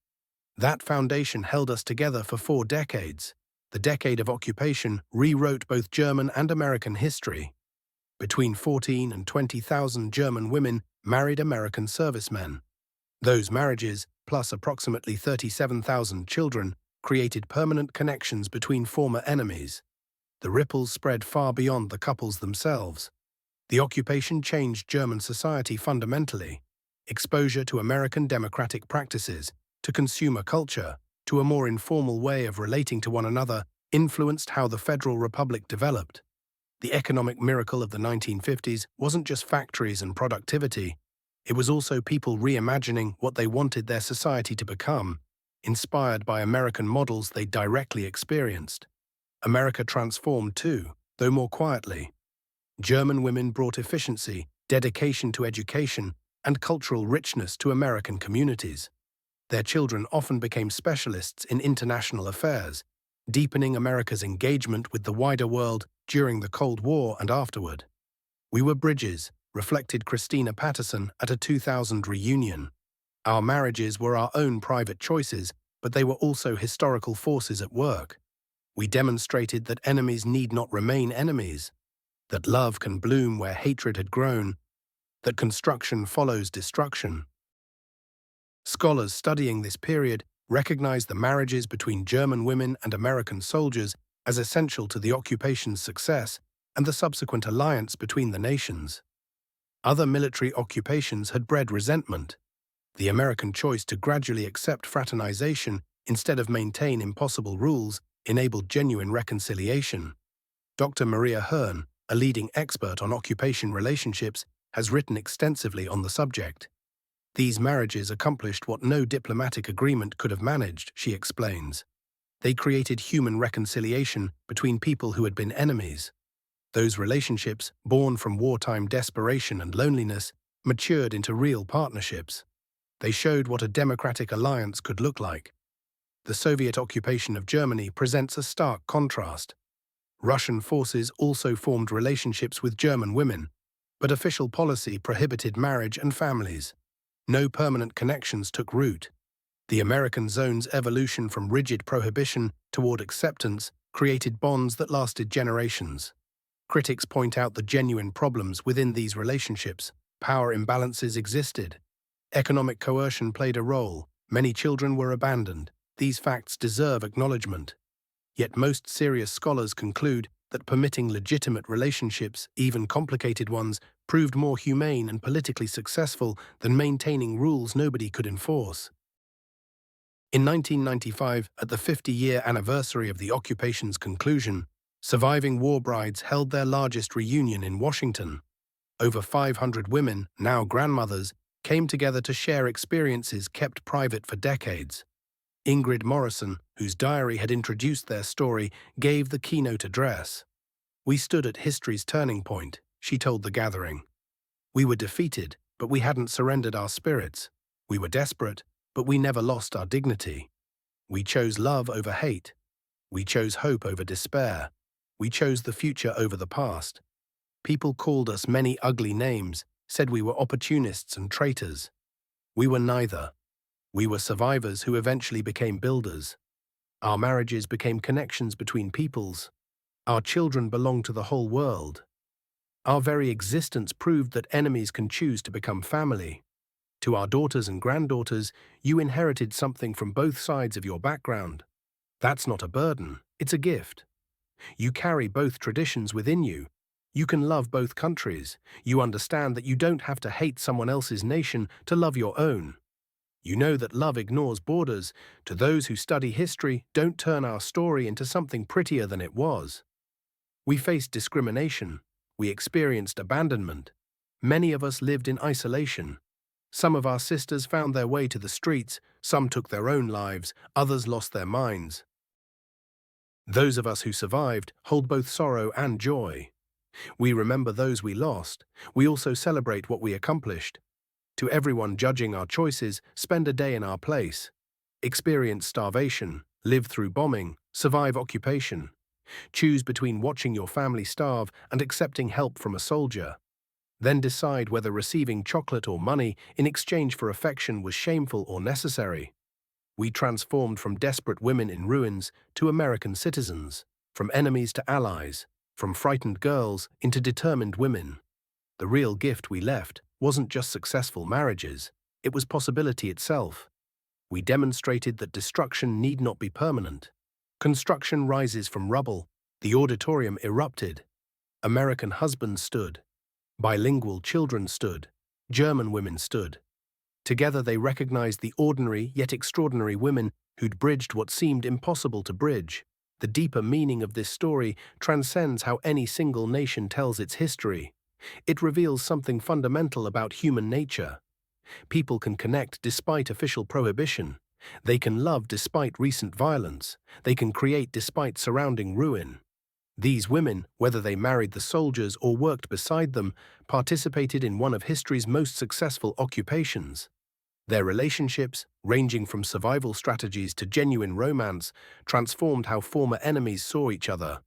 That foundation held us together for 4 decades. The decade of occupation rewrote both German and American history. Between 14,000 and 20,000 German women married American servicemen. Those marriages, plus approximately 37,000 children, created permanent connections between former enemies. The ripples spread far beyond the couples themselves. The occupation changed German society fundamentally. Exposure to American democratic practices, to consumer culture, to a more informal way of relating to one another influenced how the Federal Republic developed. The economic miracle of the 1950s wasn't just factories and productivity. It was also people reimagining what they wanted their society to become, inspired by American models they directly experienced. America transformed too, though more quietly. German women brought efficiency, dedication to education, and cultural richness to American communities. Their children often became specialists in international affairs, deepening America's engagement with the wider world during the Cold War and afterward. We were bridges, reflected Christina Patterson at a 2000 reunion. Our marriages were our own private choices, but they were also historical forces at work. We demonstrated that enemies need not remain enemies, that love can bloom where hatred had grown, that construction follows destruction. Scholars studying this period recognize the marriages between German women and American soldiers as essential to the occupation's success and the subsequent alliance between the nations. Other military occupations had bred resentment. The American choice to gradually accept fraternization instead of maintain impossible rules enabled genuine reconciliation. Dr. Maria Hearn, a leading expert on occupation relationships, has written extensively on the subject. These marriages accomplished what no diplomatic agreement could have managed, she explains. They created human reconciliation between people who had been enemies. Those relationships, born from wartime desperation and loneliness, matured into real partnerships. They showed what a democratic alliance could look like. The Soviet occupation of Germany presents a stark contrast. Russian forces also formed relationships with German women, but official policy prohibited marriage and families. No permanent connections took root. The American zone's evolution from rigid prohibition toward acceptance created bonds that lasted generations. Critics point out the genuine problems within these relationships. Power imbalances existed. Economic coercion played a role. Many children were abandoned. These facts deserve acknowledgement. Yet most serious scholars conclude that permitting legitimate relationships, even complicated ones, proved more humane and politically successful than maintaining rules nobody could enforce. In 1995, at the 50-year anniversary of the occupation's conclusion, surviving war brides held their largest reunion in Washington. Over 500 women, now grandmothers, came together to share experiences kept private for decades. Ingrid Morrison, whose diary had introduced their story, gave the keynote address. "We stood at history's turning point," she told the gathering. "We were defeated, but we hadn't surrendered our spirits. We were desperate, but we never lost our dignity. We chose love over hate. We chose hope over despair. We chose the future over the past. People called us many ugly names, said we were opportunists and traitors. We were neither. We were survivors who eventually became builders. Our marriages became connections between peoples. Our children belong to the whole world. Our very existence proved that enemies can choose to become family. To our daughters and granddaughters, you inherited something from both sides of your background. That's not a burden, it's a gift. You carry both traditions within you. You can love both countries. You understand that you don't have to hate someone else's nation to love your own. You know that love ignores borders. To those who study history, don't turn our story into something prettier than it was. We faced discrimination. We experienced abandonment. Many of us lived in isolation. Some of our sisters found their way to the streets, some took their own lives, others lost their minds. Those of us who survived hold both sorrow and joy. We remember those we lost. We also celebrate what we accomplished. To everyone judging our choices, spend a day in our place. Experience starvation, live through bombing, survive occupation. Choose between watching your family starve and accepting help from a soldier. Then decide whether receiving chocolate or money in exchange for affection was shameful or necessary. We transformed from desperate women in ruins to American citizens, from enemies to allies, from frightened girls into determined women. The real gift we left wasn't just successful marriages, it was possibility itself. We demonstrated that destruction need not be permanent. Construction rises from rubble. The auditorium erupted. American husbands stood. Bilingual children stood. German women stood. Together they recognized the ordinary yet extraordinary women who'd bridged what seemed impossible to bridge. The deeper meaning of this story transcends how any single nation tells its history. It reveals something fundamental about human nature. People can connect despite official prohibition. They can love despite recent violence. They can create despite surrounding ruin. These women, whether they married the soldiers or worked beside them, participated in one of history's most successful occupations. Their relationships, ranging from survival strategies to genuine romance, transformed how former enemies saw each other.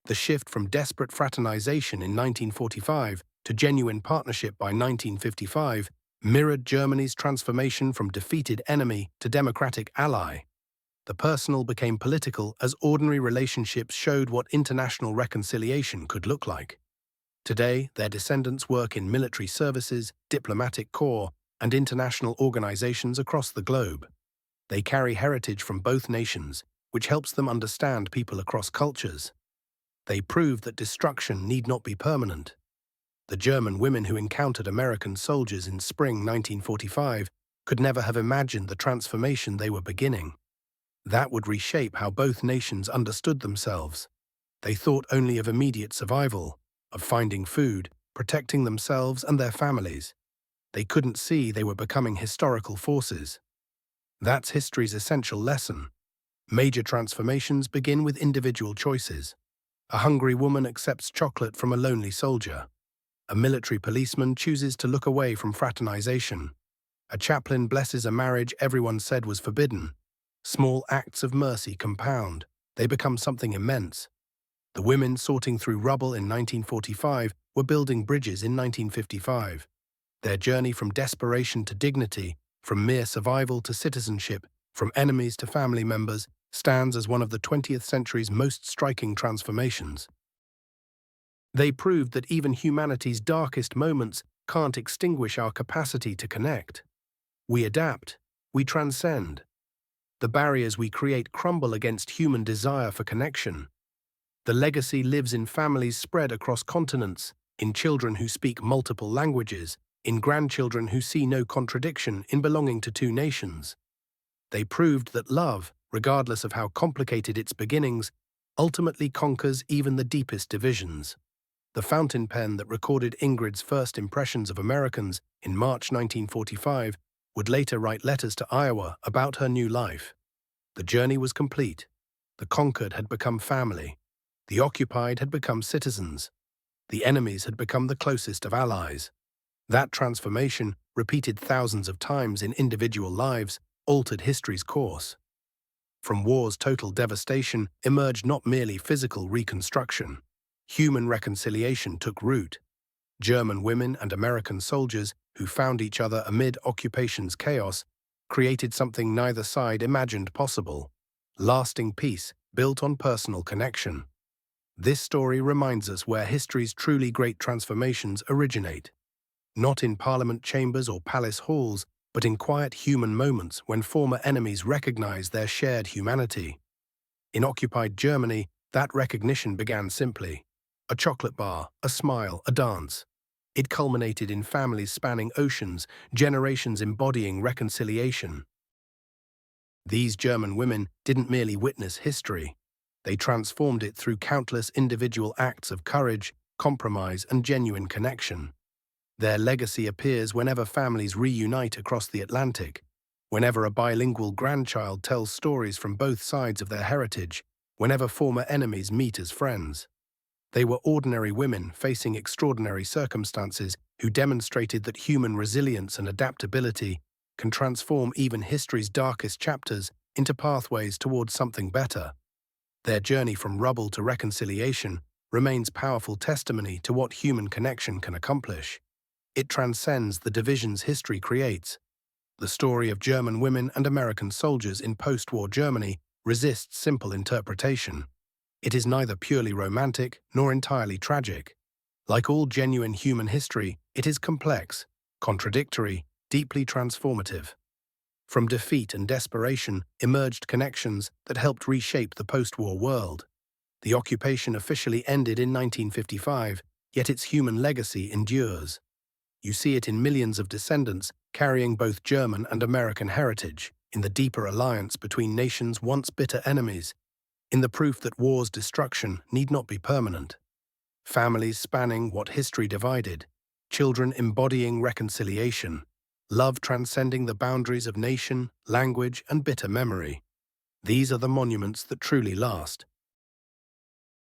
The shift from desperate fraternization in 1945 to genuine partnership by 1955 mirrored Germany's transformation from defeated enemy to democratic ally. The personal became political as ordinary relationships showed what international reconciliation could look like. Today, their descendants work in military services, diplomatic corps, and international organizations across the globe. They carry heritage from both nations, which helps them understand people across cultures. They prove that destruction need not be permanent. The German women who encountered American soldiers in spring 1945 could never have imagined the transformation they were beginning. That would reshape how both nations understood themselves. They thought only of immediate survival, of finding food, protecting themselves and their families. They couldn't see they were becoming historical forces. That's history's essential lesson. Major transformations begin with individual choices. A hungry woman accepts chocolate from a lonely soldier. A military policeman chooses to look away from fraternization. A chaplain blesses a marriage everyone said was forbidden. Small acts of mercy compound. They become something immense. The women sorting through rubble in 1945 were building bridges in 1955. Their journey from desperation to dignity, from mere survival to citizenship, from enemies to family members, stands as one of the 20th century's most striking transformations. They proved that even humanity's darkest moments can't extinguish our capacity to connect. We adapt. We transcend. The barriers we create crumble against human desire for connection. The legacy lives in families spread across continents, in children who speak multiple languages, in grandchildren who see no contradiction in belonging to two nations. They proved that love, regardless of how complicated its beginnings, ultimately conquers even the deepest divisions. The fountain pen that recorded Ingrid's first impressions of Americans in March 1945 would later write letters to Iowa about her new life. The journey was complete. The conquered had become family. The occupied had become citizens. The enemies had become the closest of allies. That transformation, repeated thousands of times in individual lives, altered history's course. From war's total devastation emerged not merely physical reconstruction. human reconciliation took root. German women and American soldiers, who found each other amid occupation's chaos, created something neither side imagined possible: lasting peace built on personal connection. This story reminds us where history's truly great transformations originate. Not in parliament chambers or palace halls, but in quiet human moments when former enemies recognize their shared humanity. In occupied Germany, that recognition began simply: a chocolate bar, a smile, a dance. It culminated in families spanning oceans, generations embodying reconciliation. These German women didn't merely witness history. They transformed it through countless individual acts of courage, compromise, and genuine connection. Their legacy appears whenever families reunite across the Atlantic, whenever a bilingual grandchild tells stories from both sides of their heritage, whenever former enemies meet as friends. They were ordinary women facing extraordinary circumstances who demonstrated that human resilience and adaptability can transform even history's darkest chapters into pathways towards something better. Their journey from rubble to reconciliation remains powerful testimony to what human connection can accomplish. It transcends the divisions history creates. The story of German women and American soldiers in post-war Germany resists simple interpretation. It is neither purely romantic nor entirely tragic. Like all genuine human history, it is complex, contradictory, deeply transformative. From defeat and desperation emerged connections that helped reshape the post-war world. The occupation officially ended in 1955, yet its human legacy endures. You see it in millions of descendants carrying both German and American heritage, in the deeper alliance between nations once bitter enemies, in the proof that war's destruction need not be permanent. Families spanning what history divided, children embodying reconciliation, love transcending the boundaries of nation, language, and bitter memory. These are the monuments that truly last.